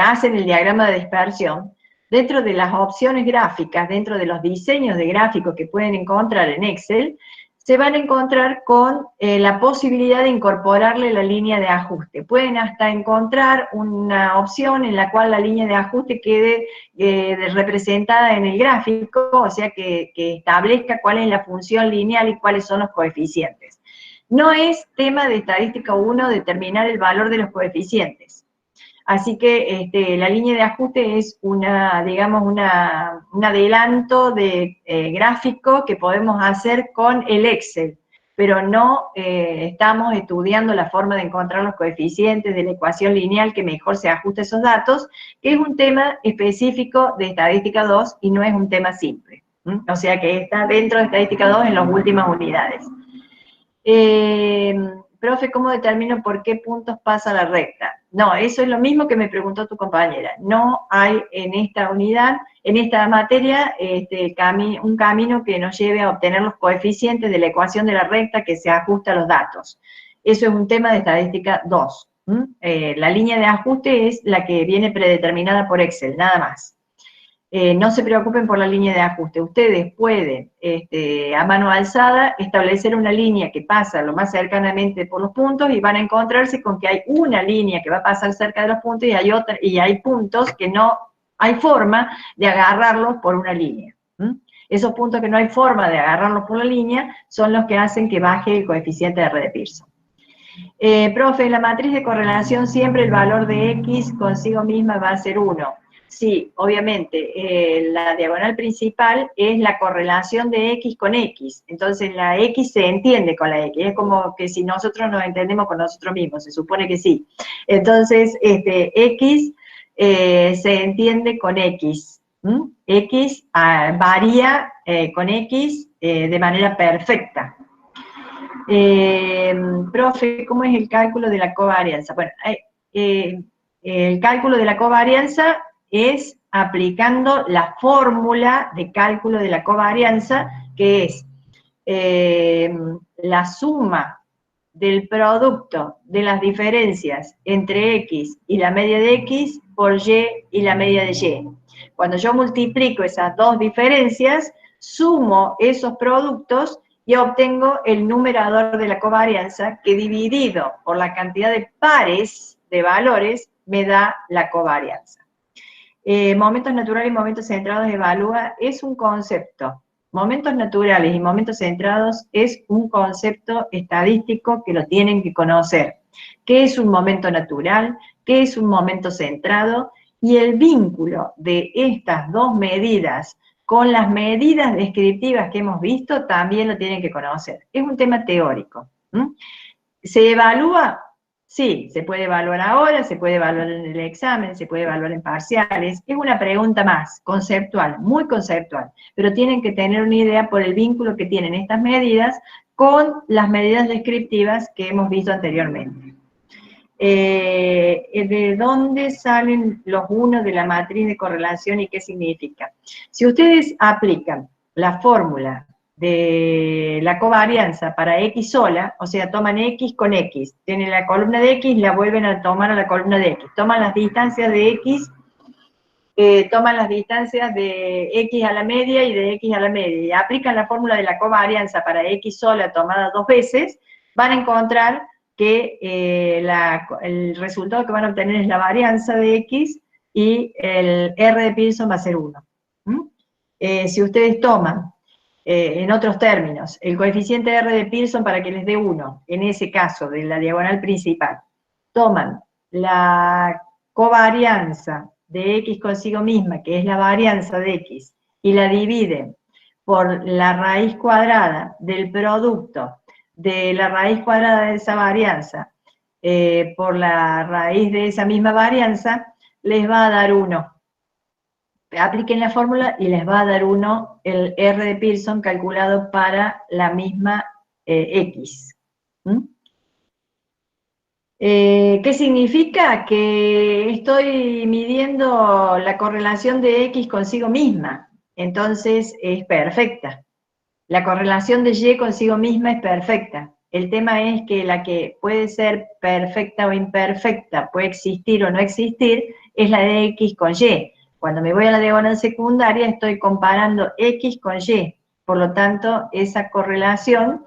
hacen el diagrama de dispersión, dentro de las opciones gráficas, dentro de los diseños de gráficos que pueden encontrar en Excel, se van a encontrar con la posibilidad de incorporarle la línea de ajuste. Pueden hasta encontrar una opción en la cual la línea de ajuste quede representada en el gráfico, o sea, que establezca cuál es la función lineal y cuáles son los coeficientes. No es tema de estadística 1 determinar el valor de los coeficientes. Así que la línea de ajuste es digamos, un adelanto de gráfico que podemos hacer con el Excel, pero no estamos estudiando la forma de encontrar los coeficientes de la ecuación lineal que mejor se ajuste a esos datos, que es un tema específico de estadística 2 y no es un tema simple. O sea que está dentro de estadística 2 en las últimas unidades. Profe, ¿cómo determino por qué puntos pasa la recta? No, eso es lo mismo que me preguntó tu compañera. No hay en esta unidad, en esta materia, un camino que nos lleve a obtener los coeficientes de la ecuación de la recta que se ajusta a los datos. Eso es un tema de estadística 2. La línea de ajuste es la que viene predeterminada por Excel, nada más. No se preocupen por la línea de ajuste. Ustedes pueden, a mano alzada, establecer una línea que pasa lo más cercanamente por los puntos y van a encontrarse con que hay una línea que va a pasar cerca de los puntos y hay otra, y hay puntos que no hay forma de agarrarlos por una línea. Esos puntos que no hay forma de agarrarlos por la línea son los que hacen que baje el coeficiente de R de Pearson. Profe, en la matriz de correlación siempre el valor de X consigo misma va a ser 1. Sí, obviamente, la diagonal principal es la correlación de X con X, entonces la X se entiende con la X, es como que si nosotros nos entendemos con nosotros mismos, se supone que sí. Entonces, X se entiende con X, X varía con X de manera perfecta. Profe, ¿cómo es el cálculo de la covarianza? Bueno, el cálculo de la covarianza es aplicando la fórmula de cálculo de la covarianza, que es la suma del producto de las diferencias entre X y la media de X por Y la media de Y. Cuando yo multiplico esas dos diferencias, sumo esos productos y obtengo el numerador de la covarianza, que dividido por la cantidad de pares de valores me da la covarianza. Momentos naturales y momentos centrados evalúa es un concepto. Momentos naturales y momentos centrados es un concepto estadístico que lo tienen que conocer. ¿Qué es un momento natural? ¿Qué es un momento centrado? Y el vínculo de estas dos medidas con las medidas descriptivas que hemos visto también lo tienen que conocer. Es un tema teórico. ¿Se evalúa? Sí, se puede evaluar ahora, se puede evaluar en el examen, se puede evaluar en parciales. Es una pregunta más, conceptual, muy conceptual, pero tienen que tener una idea por el vínculo que tienen estas medidas con las medidas descriptivas que hemos visto anteriormente. ¿De dónde salen los unos de la matriz de correlación y qué significa? Si ustedes aplican la fórmula de la covarianza para X sola, o sea, toman X con X, tienen la columna de X, la vuelven a tomar a la columna de X, toman las distancias de X, toman las distancias de X a la media y de X a la media, y aplican la fórmula de la covarianza para X sola tomada 2 veces, van a encontrar que el resultado que van a obtener es la varianza de X y el R de Pearson va a ser 1. Si ustedes toman, en otros términos, el coeficiente R de Pearson para que les dé 1, en ese caso de la diagonal principal, toman la covarianza de X consigo misma, que es la varianza de X, y la dividen por la raíz cuadrada del producto de la raíz cuadrada de esa varianza por la raíz de esa misma varianza, les va a dar 1. Apliquen la fórmula y les va a dar 1 el R de Pearson calculado para la misma X. ¿Qué significa? Que estoy midiendo la correlación de X consigo misma, entonces es perfecta. La correlación de Y consigo misma es perfecta. El tema es que la que puede ser perfecta o imperfecta, puede existir o no existir, es la de X con Y. Cuando me voy a la diagonal secundaria estoy comparando X con Y. Por lo tanto, esa correlación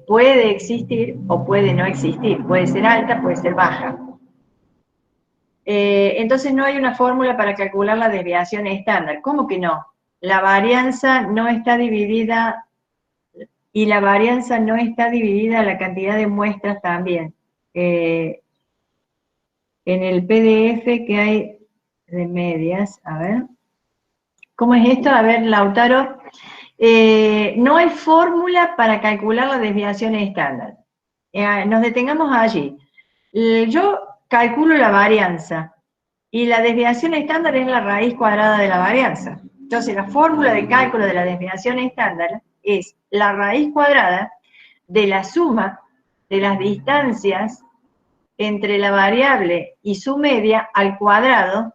puede existir o puede no existir. Puede ser alta, puede ser baja. Entonces no hay una fórmula para calcular la desviación estándar. ¿Cómo que no? La varianza no está dividida, y la varianza no está dividida a la cantidad de muestras también. En el PDF que hay de medias, a ver, ¿cómo es esto? A ver, Lautaro, no hay fórmula para calcular la desviación estándar. Nos detengamos allí. Yo calculo la varianza, y la desviación estándar es la raíz cuadrada de la varianza. Entonces, la fórmula de cálculo de la desviación estándar es la raíz cuadrada de la suma de las distancias entre la variable y su media al cuadrado,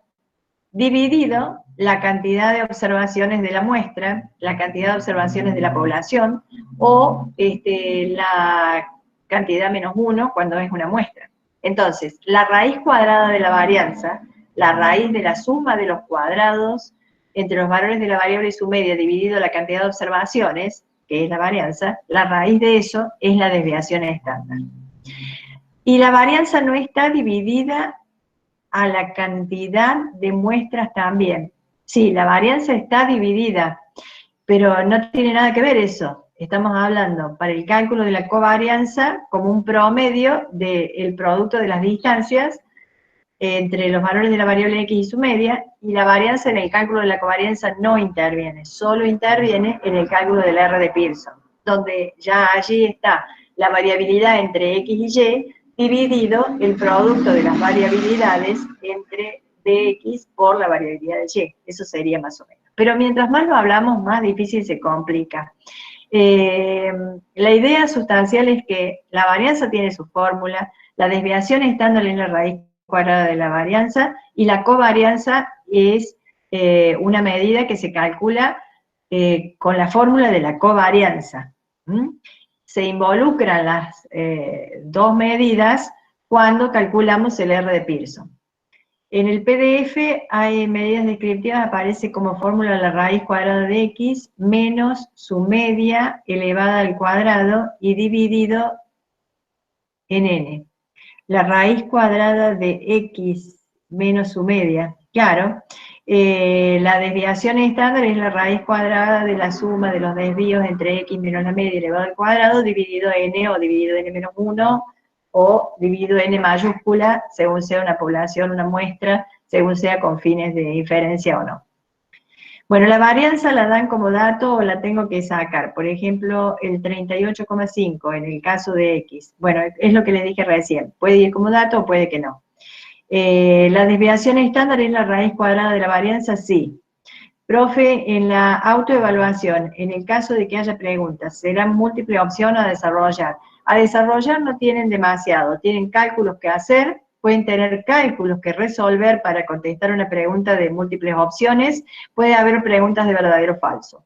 dividido la cantidad de observaciones de la muestra, la cantidad de observaciones de la población, o la cantidad menos 1 cuando es una muestra. Entonces, la raíz cuadrada de la varianza, la raíz de la suma de los cuadrados entre los valores de la variable y su media dividido la cantidad de observaciones, que es la varianza, la raíz de eso es la desviación estándar. Y la varianza no está dividida a la cantidad de muestras también. Sí, la varianza está dividida, pero no tiene nada que ver eso. Estamos hablando para el cálculo de la covarianza como un promedio del producto de las distancias entre los valores de la variable X y su media, y la varianza en el cálculo de la covarianza no interviene, solo interviene en el cálculo del R de Pearson, donde ya allí está la variabilidad entre X y Y, dividido el producto de las variabilidades entre dx por la variabilidad de Y. Eso sería más o menos. Pero mientras más lo hablamos, más difícil se complica. La idea sustancial es que la varianza tiene su fórmula, la desviación estándar en la raíz cuadrada de la varianza, y la covarianza es una medida que se calcula con la fórmula de la covarianza. Se involucran las dos medidas cuando calculamos el R de Pearson. En el PDF hay medidas descriptivas, aparece como fórmula la raíz cuadrada de X menos su media elevada al cuadrado y dividido en N. La raíz cuadrada de X menos su media, claro, la desviación estándar es la raíz cuadrada de la suma de los desvíos entre X menos la media elevado al cuadrado dividido N o dividido N menos 1 o dividido N mayúscula, según sea una población, una muestra, según sea con fines de inferencia o no. Bueno, la varianza la dan como dato o la tengo que sacar. Por ejemplo, el 38,5 en el caso de X. Bueno, es lo que les dije recién. Puede ir como dato o puede que no. ¿La desviación estándar es la raíz cuadrada de la varianza? Sí. Profe, en la autoevaluación, en el caso de que haya preguntas, ¿será múltiple opción a desarrollar? A desarrollar no tienen demasiado, tienen cálculos que hacer, pueden tener cálculos que resolver para contestar una pregunta de múltiples opciones, puede haber preguntas de verdadero o falso.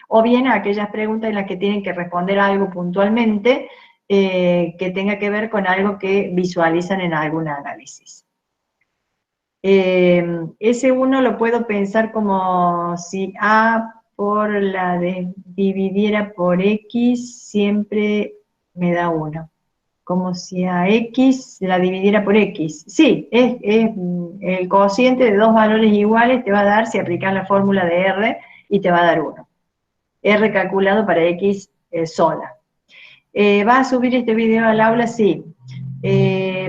O bien aquellas preguntas en las que tienen que responder algo puntualmente que tenga que ver con algo que visualizan en algún análisis. Ese 1 lo puedo pensar como si A por la dividiera por X siempre me da 1. Como si a X la dividiera por X. Sí, es el cociente de dos valores iguales te va a dar si aplicas la fórmula de R y te va a dar 1. R calculado para X sola. ¿Va a subir este video al aula? Sí.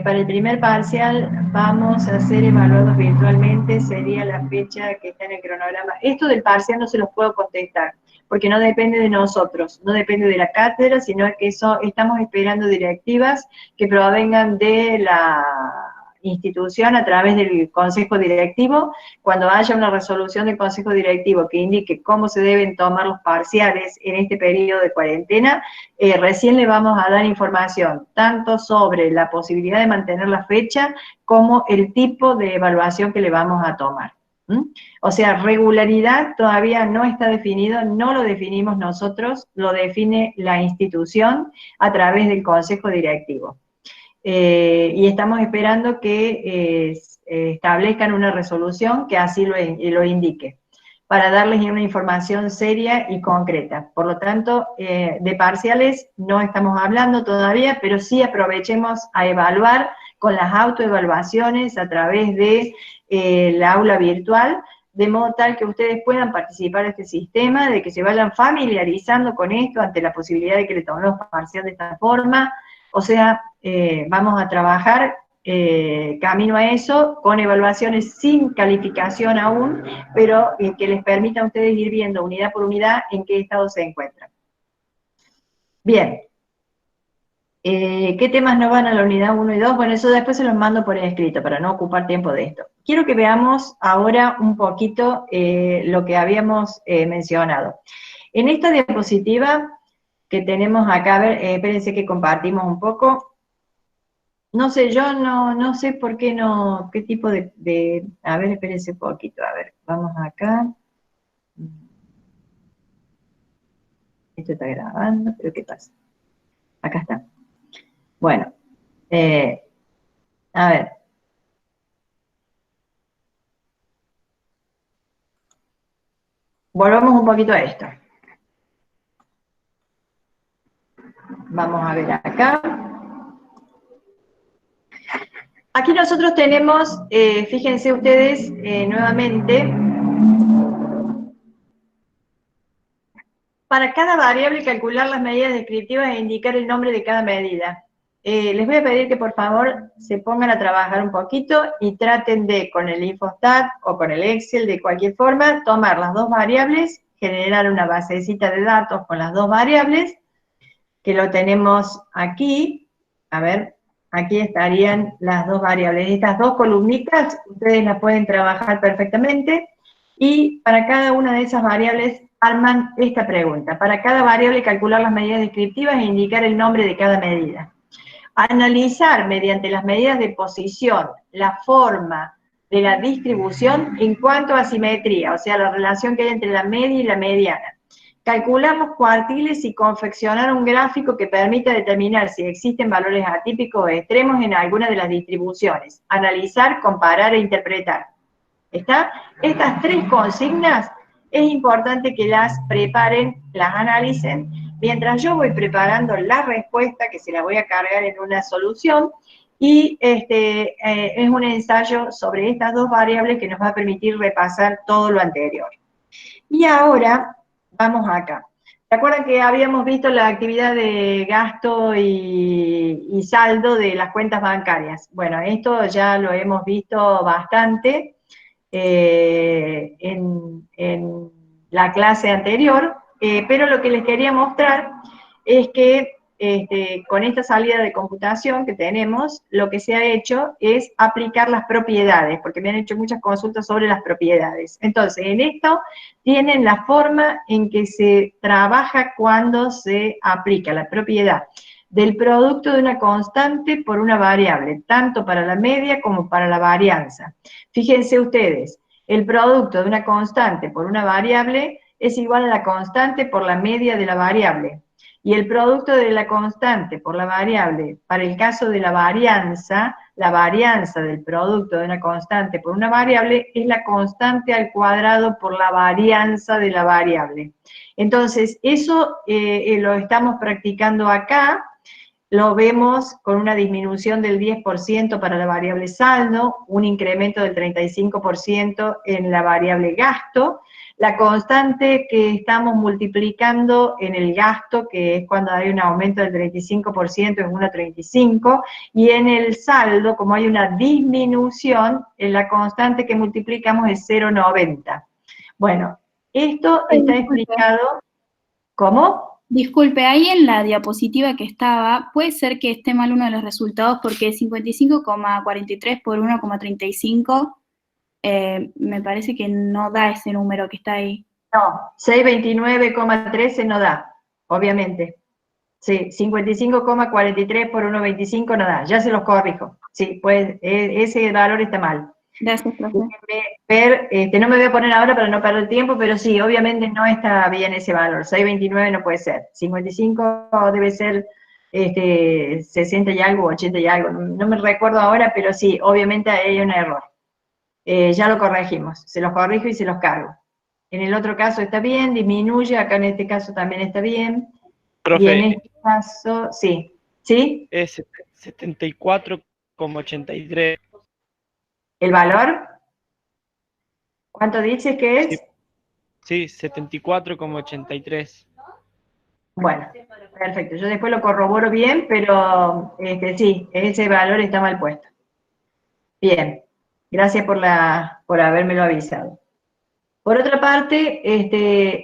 Para el primer parcial vamos a ser evaluados virtualmente, sería la fecha que está en el cronograma. Esto del parcial no se los puedo contestar, porque no depende de nosotros, no depende de la cátedra, sino que estamos esperando directivas que provengan de la institución a través del consejo directivo. Cuando haya una resolución del consejo directivo que indique cómo se deben tomar los parciales en este periodo de cuarentena, recién le vamos a dar información, tanto sobre la posibilidad de mantener la fecha, como el tipo de evaluación que le vamos a tomar. O sea, regularidad todavía no está definido, no lo definimos nosotros, lo define la institución a través del consejo directivo. Y estamos esperando que establezcan una resolución que así lo indique, para darles una información seria y concreta. Por lo tanto, de parciales no estamos hablando todavía, pero sí aprovechemos a evaluar con las autoevaluaciones a través de la aula virtual, de modo tal que ustedes puedan participar de este sistema, de que se vayan familiarizando con esto ante la posibilidad de que le tomemos parcial de esta forma. O sea, vamos a trabajar camino a eso, con evaluaciones sin calificación aún, pero que les permita a ustedes ir viendo unidad por unidad en qué estado se encuentran. Bien. ¿Qué temas no van a la unidad 1 y 2? Bueno, eso después se los mando por escrito, para no ocupar tiempo de esto. Quiero que veamos ahora un poquito lo que habíamos mencionado. En esta diapositiva que tenemos acá, a ver, espérense que compartimos un poco. No sé, yo no sé por qué no, qué tipo de a ver, espérense un poquito, a ver, vamos acá. Esto está grabando, pero ¿qué pasa? Acá está. Bueno, a ver. Volvamos un poquito a esto. Vamos a ver acá. Aquí nosotros tenemos, fíjense ustedes nuevamente, para cada variable calcular las medidas descriptivas e indicar el nombre de cada medida. Les voy a pedir que por favor se pongan a trabajar un poquito y traten de, con el Infostat o con el Excel, de cualquier forma, tomar las dos variables, generar una basecita de datos con las dos variables, que lo tenemos aquí. A ver, aquí estarían las dos variables. Estas dos columnitas, ustedes las pueden trabajar perfectamente, y para cada una de esas variables arman esta pregunta. Para cada variable calcular las medidas descriptivas e indicar el nombre de cada medida. Analizar mediante las medidas de posición la forma de la distribución en cuanto a simetría, o sea, la relación que hay entre la media y la mediana. Calcular los cuartiles y confeccionar un gráfico que permita determinar si existen valores atípicos o extremos en alguna de las distribuciones. Analizar, comparar e interpretar. ¿Está? Estas tres consignas es importante que las preparen, las analicen, mientras yo voy preparando la respuesta, que se la voy a cargar en una solución, y es un ensayo sobre estas dos variables que nos va a permitir repasar todo lo anterior. Y ahora, vamos acá. ¿Se acuerdan que habíamos visto la actividad de gasto y saldo de las cuentas bancarias? Bueno, esto ya lo hemos visto bastante. en la clase anterior, pero lo que les quería mostrar es que con esta salida de computación que tenemos, lo que se ha hecho es aplicar las propiedades, porque me han hecho muchas consultas sobre las propiedades. Entonces, en esto tienen la forma en que se trabaja cuando se aplica la propiedad del producto de una constante por una variable, tanto para la media como para la varianza. Fíjense ustedes, el producto de una constante por una variable es igual a la constante por la media de la variable. Y el producto de la constante por la variable, para el caso de la varianza del producto de una constante por una variable es la constante al cuadrado por la varianza de la variable. Entonces, eso lo estamos practicando acá, lo vemos con una disminución del 10% para la variable saldo, un incremento del 35% en la variable gasto. La constante que estamos multiplicando en el gasto, que es cuando hay un aumento del 35%, es 1,35, y en el saldo, como hay una disminución, en la constante que multiplicamos es 0,90. Bueno, esto está explicado. ¿Cómo? Disculpe, ahí en la diapositiva que estaba, puede ser que esté mal uno de los resultados porque 55,43 por 1,35 me parece que no da ese número que está ahí. No, 629,13 no da, obviamente. Sí, 55,43 por 1,25 no da, ya se los corrijo. Sí, pues ese valor está mal. Gracias, profe. Ver, no me voy a poner ahora para no perder tiempo, pero sí, obviamente no está bien ese valor. 629 no puede ser. 55 debe ser 60 y algo, 80 y algo. No me recuerdo ahora, pero sí, obviamente hay un error. Ya lo corregimos. Se los corrijo y se los cargo. En el otro caso está bien, disminuye, acá en este caso también está bien. Profe, y en este caso, sí. ¿Sí? es 74,83. ¿El valor? ¿Cuánto dices que es? Sí, 74,83. Bueno, perfecto. Yo después lo corroboro bien, pero sí, ese valor está mal puesto. Bien, gracias por habérmelo avisado. Por otra parte,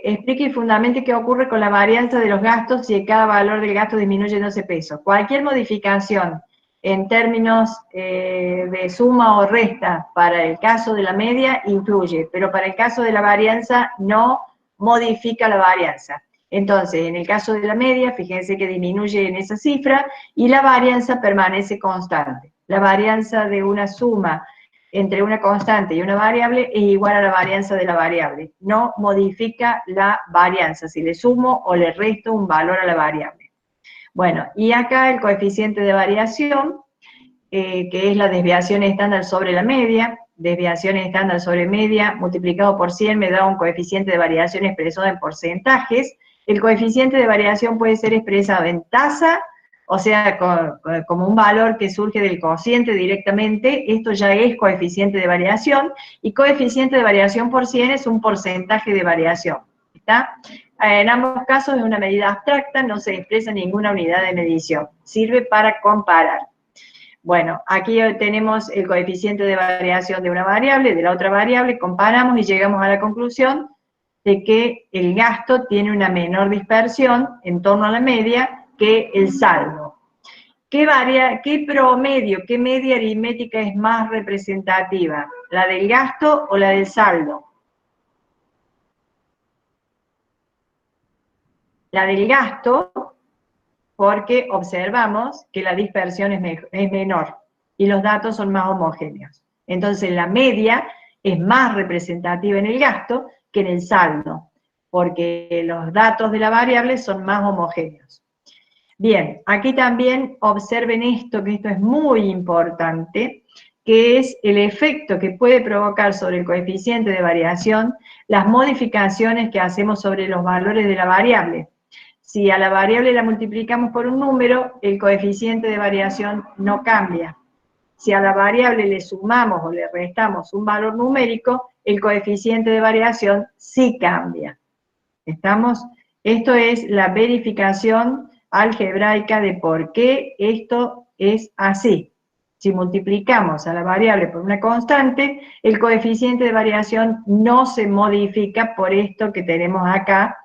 explique y fundamente qué ocurre con la varianza de los gastos si cada valor del gasto disminuye 12 pesos. Cualquier modificación en términos de suma o resta para el caso de la media influye, pero para el caso de la varianza no modifica la varianza. Entonces, en el caso de la media, fíjense que disminuye en esa cifra y la varianza permanece constante. La varianza de una suma entre una constante y una variable es igual a la varianza de la variable. No modifica la varianza, si le sumo o le resto un valor a la variable. Bueno, y acá el coeficiente de variación, que es la desviación estándar sobre la media, desviación estándar sobre media, multiplicado por 100 me da un coeficiente de variación expresado en porcentajes. El coeficiente de variación puede ser expresado en tasa, o sea, como un valor que surge del cociente directamente, esto ya es coeficiente de variación, y coeficiente de variación por 100 es un porcentaje de variación, ¿está? En ambos casos es una medida abstracta, no se expresa en ninguna unidad de medición, sirve para comparar. Bueno, aquí tenemos el coeficiente de variación de una variable, de la otra variable, comparamos y llegamos a la conclusión de que el gasto tiene una menor dispersión en torno a la media que el saldo. ¿Qué promedio, qué media aritmética es más representativa? ¿La del gasto o la del saldo? La del gasto, porque observamos que la dispersión es menor y los datos son más homogéneos. Entonces la media es más representativa en el gasto que en el saldo, porque los datos de la variable son más homogéneos. Bien, aquí también observen esto, que esto es muy importante, que es el efecto que puede provocar sobre el coeficiente de variación las modificaciones que hacemos sobre los valores de la variable. Si a la variable la multiplicamos por un número, el coeficiente de variación no cambia. Si a la variable le sumamos o le restamos un valor numérico, el coeficiente de variación sí cambia. ¿Estamos? Esto es la verificación algebraica de por qué esto es así. si multiplicamos a la variable por una constante, el coeficiente de variación no se modifica por esto que tenemos acá,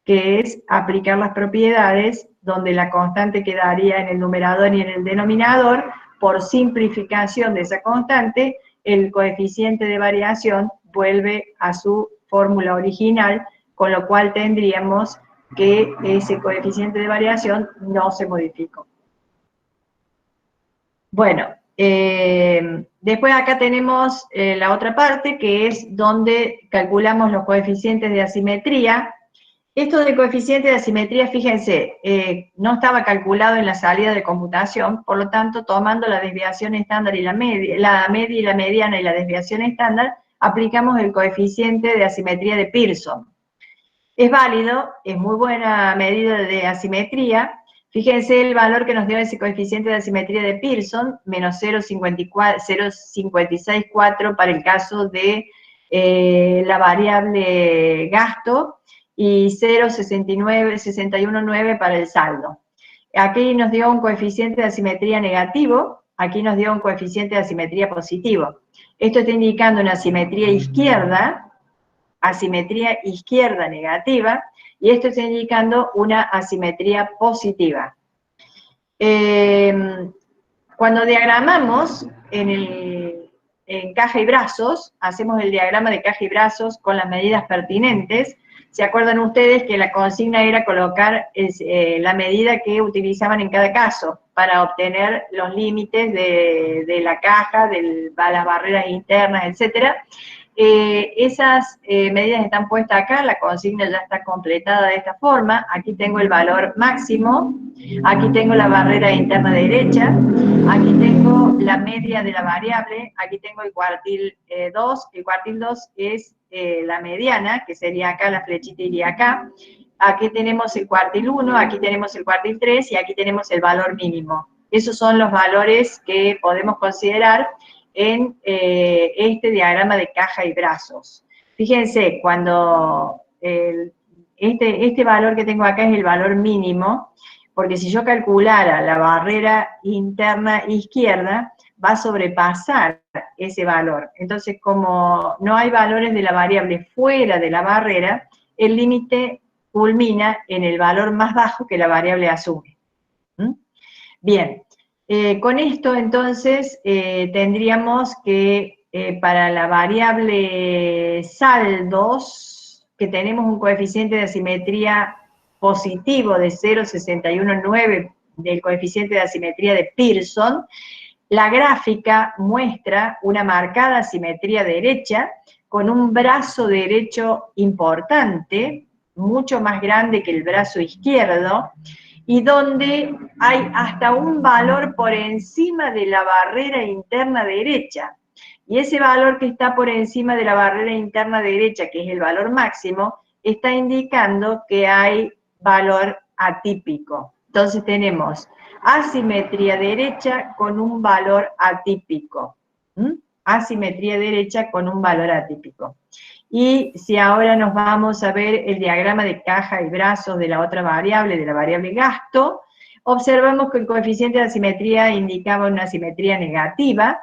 que es aplicar las propiedades donde la constante quedaría en el numerador y en el denominador. Por simplificación de esa constante, el coeficiente de variación vuelve a su fórmula original, con lo cual tendríamos que ese coeficiente de variación no se modificó. Bueno, después acá tenemos la otra parte, que es donde calculamos los coeficientes de asimetría. Esto del coeficiente de asimetría, fíjense, no estaba calculado en la salida de computación, por lo tanto, tomando la desviación estándar y la media y la mediana y la desviación estándar, aplicamos el coeficiente de asimetría de Pearson. Es válido, es muy buena medida de asimetría. Fíjense el valor que nos dio ese coeficiente de asimetría de Pearson, menos 0,564 para el caso de la variable gasto, y 0,619 para el saldo. Aquí nos dio un coeficiente de asimetría negativo, aquí nos dio un coeficiente de asimetría positivo. Esto está indicando una asimetría izquierda negativa, y esto está indicando una asimetría positiva. Cuando diagramamos en caja y brazos, hacemos el diagrama de caja y brazos con las medidas pertinentes. ¿Se acuerdan ustedes que la consigna era colocar la medida que utilizaban en cada caso para obtener los límites de la caja, de las barreras internas, etcétera? Esas medidas están puestas acá, la consigna ya está completada de esta forma. Aquí tengo el valor máximo, aquí tengo la barrera interna derecha, aquí tengo la media de la variable, aquí tengo el cuartil 2, el cuartil 2 es la mediana, que sería acá, la flechita iría acá. Aquí tenemos el cuartil 1, aquí tenemos el cuartil 3 y aquí tenemos el valor mínimo. Esos son los valores que podemos considerar en este diagrama de caja y brazos. Fíjense, cuando este valor que tengo acá es el valor mínimo, porque si yo calculara la barrera interna izquierda, va a sobrepasar ese valor. Entonces, como no hay valores de la variable fuera de la barrera, el límite culmina en el valor más bajo que la variable asume. Bien. Con esto, entonces, tendríamos que para la variable saldos, que tenemos un coeficiente de asimetría positivo de 0,619 del coeficiente de asimetría de Pearson, la gráfica muestra una marcada asimetría derecha con un brazo derecho importante, mucho más grande que el brazo izquierdo, y donde hay hasta un valor por encima de la barrera interna derecha. Y ese valor que está por encima de la barrera interna derecha, que es el valor máximo, está indicando que hay valor atípico. Entonces tenemos asimetría derecha con un valor atípico. Asimetría derecha con un valor atípico. Y si ahora nos vamos a ver el diagrama de caja y brazos de la otra variable, de la variable gasto, observamos que el coeficiente de asimetría indicaba una asimetría negativa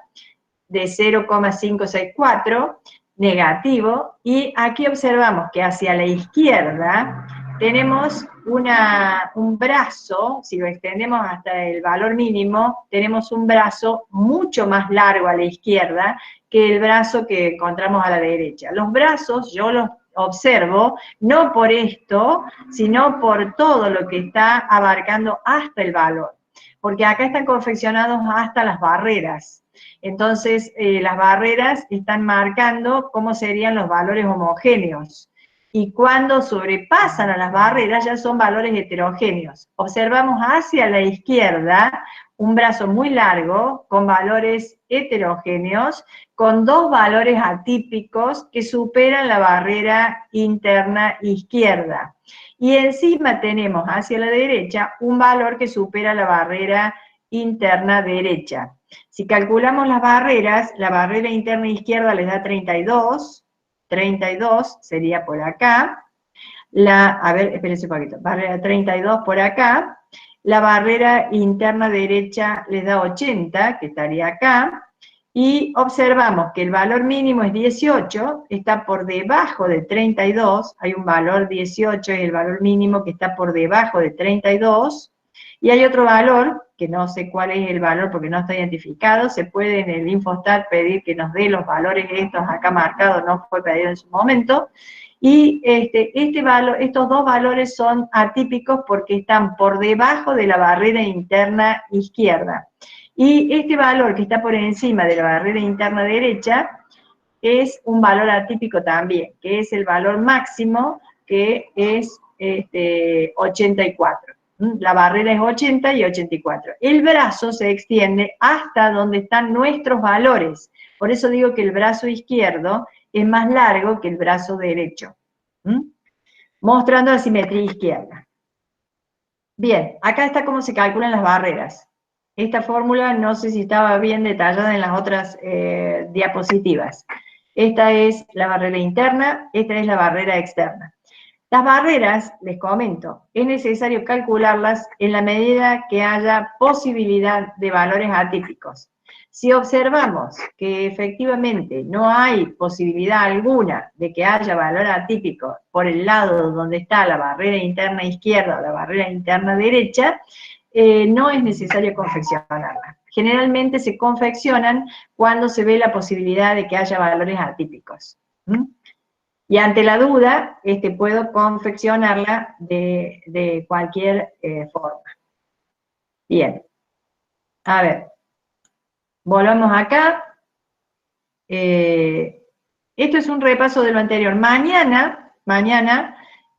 de 0,564, negativo, y aquí observamos que hacia la izquierda tenemos un brazo, si lo extendemos hasta el valor mínimo, tenemos un brazo mucho más largo a la izquierda que el brazo que encontramos a la derecha. Los brazos yo los observo no por esto, sino por todo lo que está abarcando hasta el valor, porque acá están confeccionados hasta las barreras. Entonces, las barreras están marcando cómo serían los valores homogéneos. Y cuando sobrepasan a las barreras ya son valores heterogéneos. Observamos hacia la izquierda un brazo muy largo con valores heterogéneos, con dos valores atípicos que superan la barrera interna izquierda. Y encima tenemos hacia la derecha un valor que supera la barrera interna derecha. Si calculamos las barreras, la barrera interna izquierda les da 32 sería por acá, a ver, espérense un poquito, barrera 32 por acá, la barrera interna derecha les da 80, que estaría acá, y observamos que el valor mínimo es 18, está por debajo de 32, hay un valor 18, es el valor mínimo que está por debajo de 32, y hay otro valor, que no sé cuál es el valor porque no está identificado, se puede en el Infostat pedir que nos dé los valores estos acá marcados, no fue pedido en su momento, y estos dos valores son atípicos porque están por debajo de la barrera interna izquierda. Y este valor que está por encima de la barrera interna derecha es un valor atípico también, que es el valor máximo, que es 84. La barrera es 80 y 84. El brazo se extiende hasta donde están nuestros valores. Por eso digo que el brazo izquierdo es más largo que el brazo derecho. Mostrando asimetría izquierda. Bien, acá está cómo se calculan las barreras. Esta fórmula no sé si estaba bien detallada en las otras diapositivas. Esta es la barrera interna, esta es la barrera externa. Las barreras, les comento, es necesario calcularlas en la medida que haya posibilidad de valores atípicos. Si observamos que efectivamente no hay posibilidad alguna de que haya valor atípico por el lado donde está la barrera interna izquierda o la barrera interna derecha, no es necesario confeccionarla. Generalmente se confeccionan cuando se ve la posibilidad de que haya valores atípicos. Y ante la duda, puedo confeccionarla de cualquier forma. Bien. A ver. Volvamos acá. Esto es un repaso de lo anterior. Mañana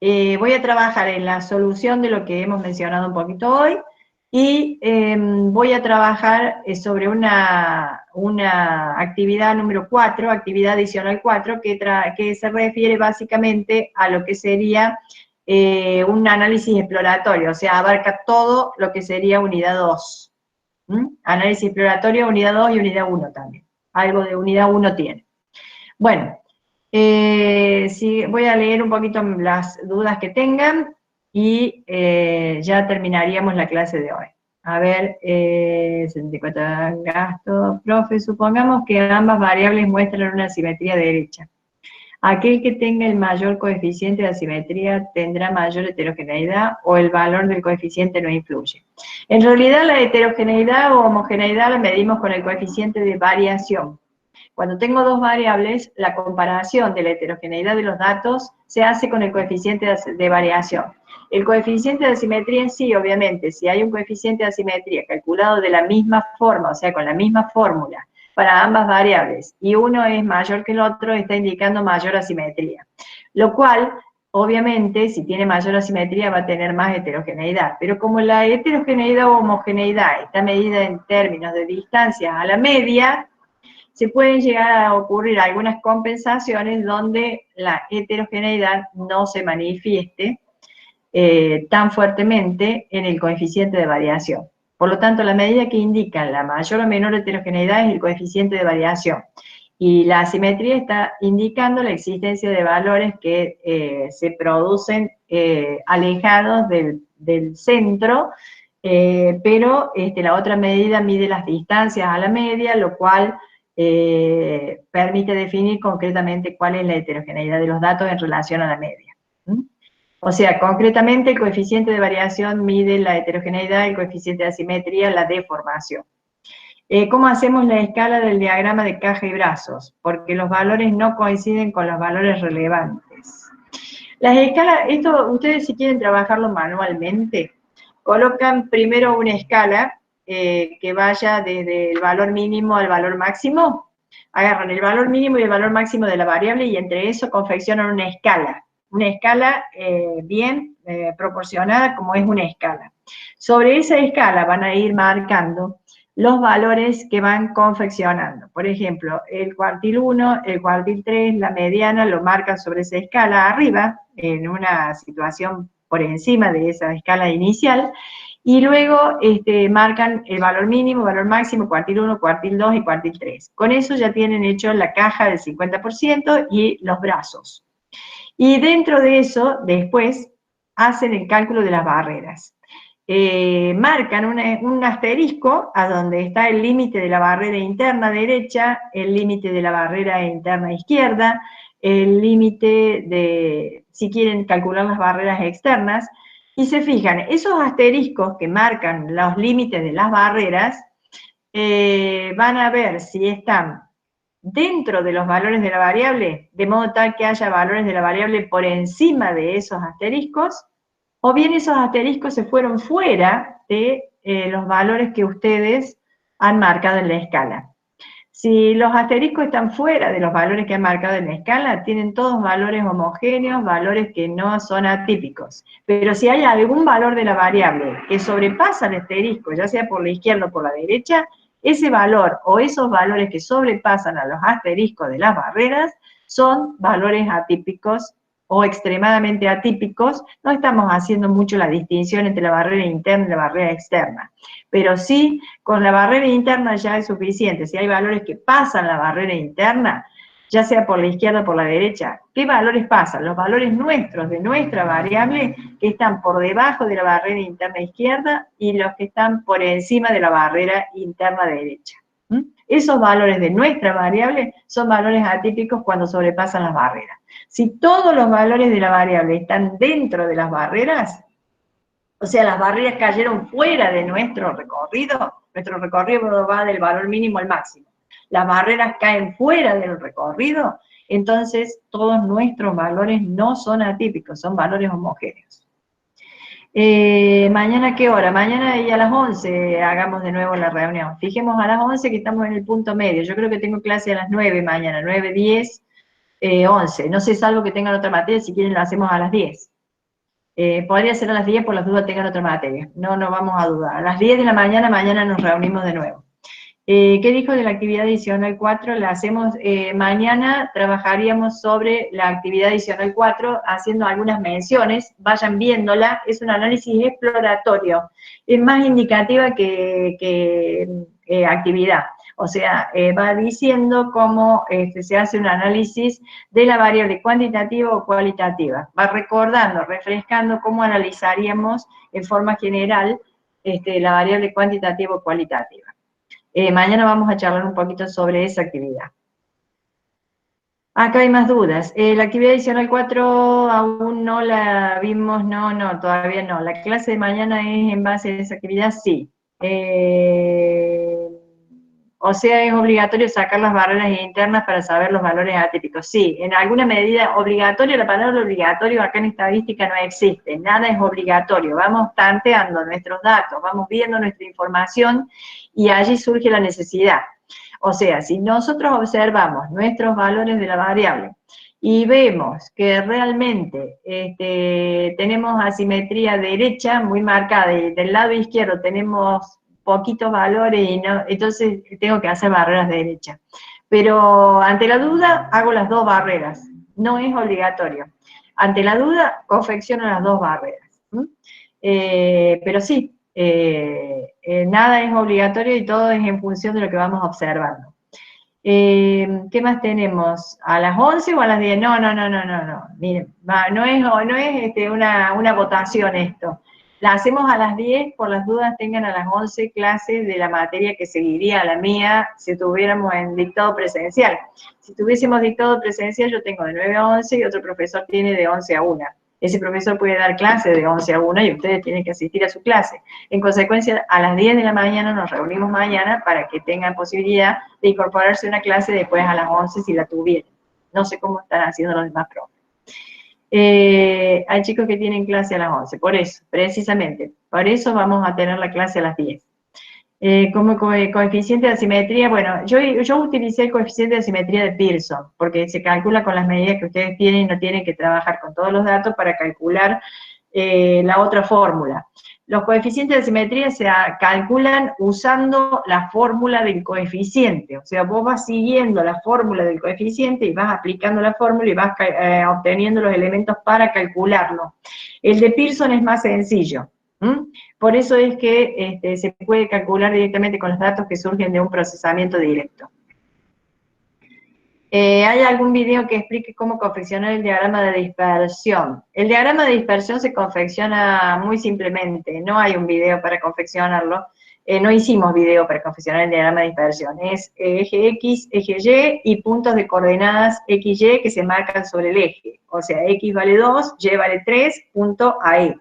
voy a trabajar en la solución de lo que hemos mencionado un poquito hoy, y voy a trabajar sobre una actividad número 4, actividad adicional 4, que se refiere básicamente a lo que sería un análisis exploratorio, o sea, abarca todo lo que sería unidad 2. Análisis exploratorio, unidad 2 y unidad 1 también. Algo de unidad 1 tiene. Bueno, voy a leer un poquito las dudas que tengan y ya terminaríamos la clase de hoy. A ver, 74 gastos. Profe, supongamos que ambas variables muestran una simetría derecha. Aquel que tenga el mayor coeficiente de asimetría tendrá mayor heterogeneidad, o el valor del coeficiente no influye. En realidad la heterogeneidad o homogeneidad la medimos con el coeficiente de variación. Cuando tengo dos variables, la comparación de la heterogeneidad de los datos se hace con el coeficiente de variación. El coeficiente de asimetría en sí, obviamente, si hay un coeficiente de asimetría calculado de la misma forma, o sea, con la misma fórmula, para ambas variables, y uno es mayor que el otro, está indicando mayor asimetría. Lo cual, obviamente, si tiene mayor asimetría va a tener más heterogeneidad. Pero como la heterogeneidad o homogeneidad está medida en términos de distancias a la media, se pueden llegar a ocurrir algunas compensaciones donde la heterogeneidad no se manifieste tan fuertemente en el coeficiente de variación. Por lo tanto, la medida que indica la mayor o menor heterogeneidad es el coeficiente de variación. Y la asimetría está indicando la existencia de valores que se producen alejados del centro, pero la otra medida mide las distancias a la media, lo cual permite definir concretamente cuál es la heterogeneidad de los datos en relación a la media. O sea, concretamente el coeficiente de variación mide la heterogeneidad, el coeficiente de asimetría, la deformación. ¿Cómo hacemos la escala del diagrama de caja y brazos? Porque los valores no coinciden con los valores relevantes. Las escalas, esto ustedes si quieren trabajarlo manualmente, colocan primero una escala que vaya desde el valor mínimo al valor máximo, agarran el valor mínimo y el valor máximo de la variable y entre eso confeccionan una escala bien proporcionada como es una escala. Sobre esa escala van a ir marcando los valores que van confeccionando. Por ejemplo, el cuartil 1, el cuartil 3, la mediana lo marcan sobre esa escala arriba, en una situación por encima de esa escala inicial, y luego marcan el valor mínimo, valor máximo, cuartil 1, cuartil 2 y cuartil 3. Con eso ya tienen hecho la caja del 50% y los brazos. Y dentro de eso, después, hacen el cálculo de las barreras. marcan un asterisco a donde está el límite de la barrera interna derecha, el límite de la barrera interna izquierda, el límite de, si quieren calcular las barreras externas, y se fijan, esos asteriscos que marcan los límites de las barreras, van a ver si están dentro de los valores de la variable, de modo tal que haya valores de la variable por encima de esos asteriscos, o bien esos asteriscos se fueron fuera de los valores que ustedes han marcado en la escala. Si los asteriscos están fuera de los valores que han marcado en la escala, tienen todos valores homogéneos, valores que no son atípicos. Pero si hay algún valor de la variable que sobrepasa el asterisco, ya sea por la izquierda o por la derecha, ese valor o esos valores que sobrepasan a los asteriscos de las barreras son valores atípicos o extremadamente atípicos. No estamos haciendo mucho la distinción entre la barrera interna y la barrera externa, pero sí, con la barrera interna ya es suficiente. Si hay valores que pasan la barrera interna, ya sea por la izquierda o por la derecha, ¿qué valores pasan? Los valores nuestros, de nuestra variable, que están por debajo de la barrera interna izquierda y los que están por encima de la barrera interna derecha. Esos valores de nuestra variable son valores atípicos cuando sobrepasan las barreras. Si todos los valores de la variable están dentro de las barreras, o sea, las barreras cayeron fuera de nuestro recorrido va del valor mínimo al máximo. Las barreras caen fuera del recorrido, entonces todos nuestros valores no son atípicos, son valores homogéneos. ¿Mañana qué hora? Mañana y a las 11 hagamos de nuevo la reunión. Fijemos a las 11 que estamos en el punto medio. Yo creo que tengo clase a las 9 mañana, 9, 10, 11. No sé, salvo que tengan otra materia, si quieren la hacemos a las 10. Podría ser a las 10, por las dudas tengan otra materia. No vamos a dudar. A las 10 de la mañana, mañana nos reunimos de nuevo. ¿Qué dijo de la actividad adicional 4? La hacemos, mañana trabajaríamos sobre la actividad adicional 4, haciendo algunas menciones, vayan viéndola, es un análisis exploratorio, es más indicativa que actividad. O sea, va diciendo cómo se hace un análisis de la variable cuantitativa o cualitativa. Va recordando, refrescando cómo analizaríamos en forma general la variable cuantitativa o cualitativa. Mañana vamos a charlar un poquito sobre esa actividad. Acá hay más dudas. La actividad adicional 4 aún no la vimos, no, todavía no. ¿La clase de mañana es en base a esa actividad? Sí. O sea, es obligatorio sacar las barreras internas para saber los valores atípicos. Sí, en alguna medida obligatorio, la palabra obligatorio acá en estadística no existe, nada es obligatorio. Vamos tanteando nuestros datos, vamos viendo nuestra información y allí surge la necesidad. O sea, si nosotros observamos nuestros valores de la variable y vemos que realmente tenemos asimetría derecha muy marcada y del lado izquierdo tenemos poquitos valores y no, entonces tengo que hacer barreras de derecha. Pero ante la duda hago las dos barreras, no es obligatorio. Ante la duda confecciono las dos barreras. Pero sí, nada es obligatorio y todo es en función de lo que vamos observando. ¿Qué más tenemos? ¿A las 11 o a las 10? No. Miren, no es una votación esto. La hacemos a las 10, por las dudas tengan a las 11 clases de la materia que seguiría a la mía si tuviéramos en dictado presencial. Si tuviésemos dictado presencial, yo tengo de 9 a 11 y otro profesor tiene de 11 a 1. Ese profesor puede dar clase de 11 a 1 y ustedes tienen que asistir a su clase. En consecuencia, a las 10 de la mañana nos reunimos mañana para que tengan posibilidad de incorporarse a una clase después a las 11 si la tuvieran. No sé cómo están haciendo los demás profes. Hay chicos que tienen clase a las 11, por eso, precisamente, por eso vamos a tener la clase a las 10. Como coeficiente de asimetría, bueno, yo utilicé el coeficiente de asimetría de Pearson, porque se calcula con las medidas que ustedes tienen y no tienen que trabajar con todos los datos para calcular la otra fórmula. Los coeficientes de asimetría se calculan usando la fórmula del coeficiente, o sea, vos vas siguiendo la fórmula del coeficiente y vas aplicando la fórmula y vas obteniendo los elementos para calcularlo. El de Pearson es más sencillo. Por eso es que se puede calcular directamente con los datos que surgen de un procesamiento directo. ¿Hay algún video que explique cómo confeccionar el diagrama de dispersión? El diagrama de dispersión se confecciona muy simplemente, no hay un video para confeccionarlo. No hicimos video para confeccionar el diagrama de dispersión. Es eje X, eje Y y puntos de coordenadas X, Y que se marcan sobre el eje. O sea, X vale 2, Y vale 3, punto ahí.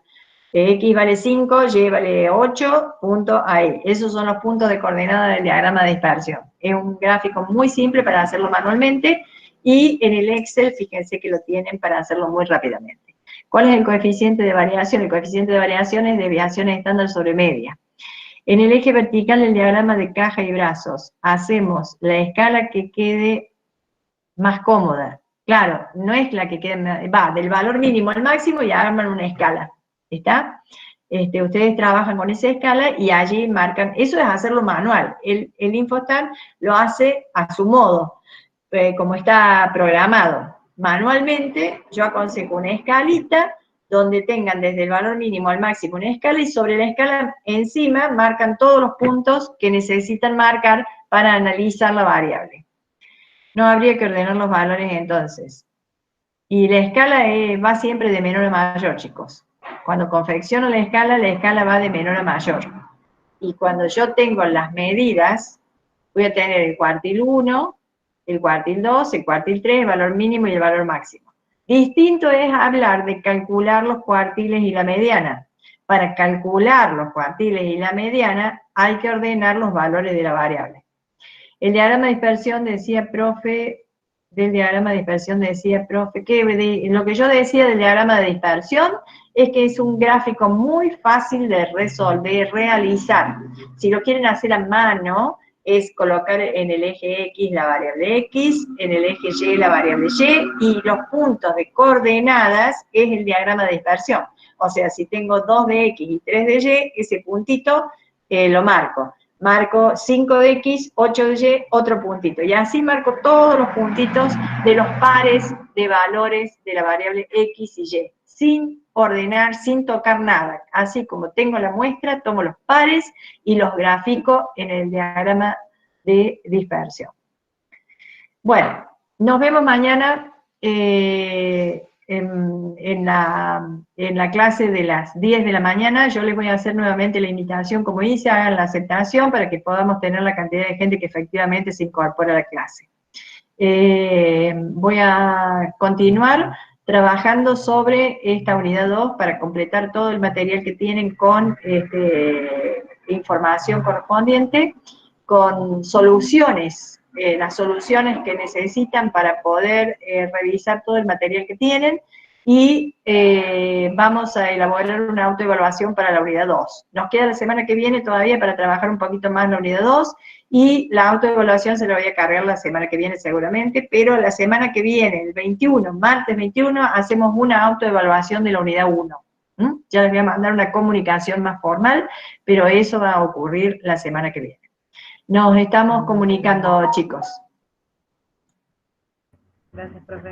X vale 5, Y vale 8, punto ahí. Esos son los puntos de coordenada del diagrama de dispersión. Es un gráfico muy simple para hacerlo manualmente y en el Excel, fíjense que lo tienen para hacerlo muy rápidamente. ¿Cuál es el coeficiente de variación? El coeficiente de variación es desviación estándar sobre media. En el eje vertical del diagrama de caja y brazos, hacemos la escala que quede más cómoda. Claro, no es la que quede, va del valor mínimo al máximo y arman una escala. ¿Está? Ustedes trabajan con esa escala y allí marcan, eso es hacerlo manual. El Infostar lo hace a su modo, como está programado. Manualmente, yo aconsejo una escalita donde tengan desde el valor mínimo al máximo una escala y sobre la escala encima marcan todos los puntos que necesitan marcar para analizar la variable. No habría que ordenar los valores entonces. Y la escala va siempre de menor a mayor, chicos. Cuando confecciono la escala va de menor a mayor. Y cuando yo tengo las medidas, voy a tener el cuartil 1, el cuartil 2, el cuartil 3, el valor mínimo y el valor máximo. Distinto es hablar de calcular los cuartiles y la mediana. Para calcular los cuartiles y la mediana hay que ordenar los valores de la variable. El diagrama de dispersión decía, profe, que lo que yo decía del diagrama de dispersión es que es un gráfico muy fácil de resolver, realizar. Si lo quieren hacer a mano, es colocar en el eje X la variable X, en el eje Y la variable Y, y los puntos de coordenadas es el diagrama de dispersión. O sea, si tengo 2 de X y 3 de Y, ese puntito lo marco. Marco 5 de X, 8 de Y, otro puntito. Y así marco todos los puntitos de los pares de valores de la variable X y Y, sin ordenar, sin tocar nada. Así como tengo la muestra, tomo los pares y los grafico en el diagrama de dispersión. Bueno, nos vemos mañana en la clase de las 10 de la mañana. Yo les voy a hacer nuevamente la invitación, como hice, hagan la aceptación para que podamos tener la cantidad de gente que efectivamente se incorpora a la clase. Voy a continuar trabajando sobre esta unidad 2 para completar todo el material que tienen con información correspondiente, con soluciones, las soluciones que necesitan para poder revisar todo el material que tienen, y vamos a elaborar una autoevaluación para la unidad 2. Nos queda la semana que viene todavía para trabajar un poquito más la unidad 2, y la autoevaluación se la voy a cargar la semana que viene seguramente, pero la semana que viene, el 21, martes 21, hacemos una autoevaluación de la unidad 1. Ya les voy a mandar una comunicación más formal, pero eso va a ocurrir la semana que viene. Nos estamos comunicando, chicos. Gracias, profe.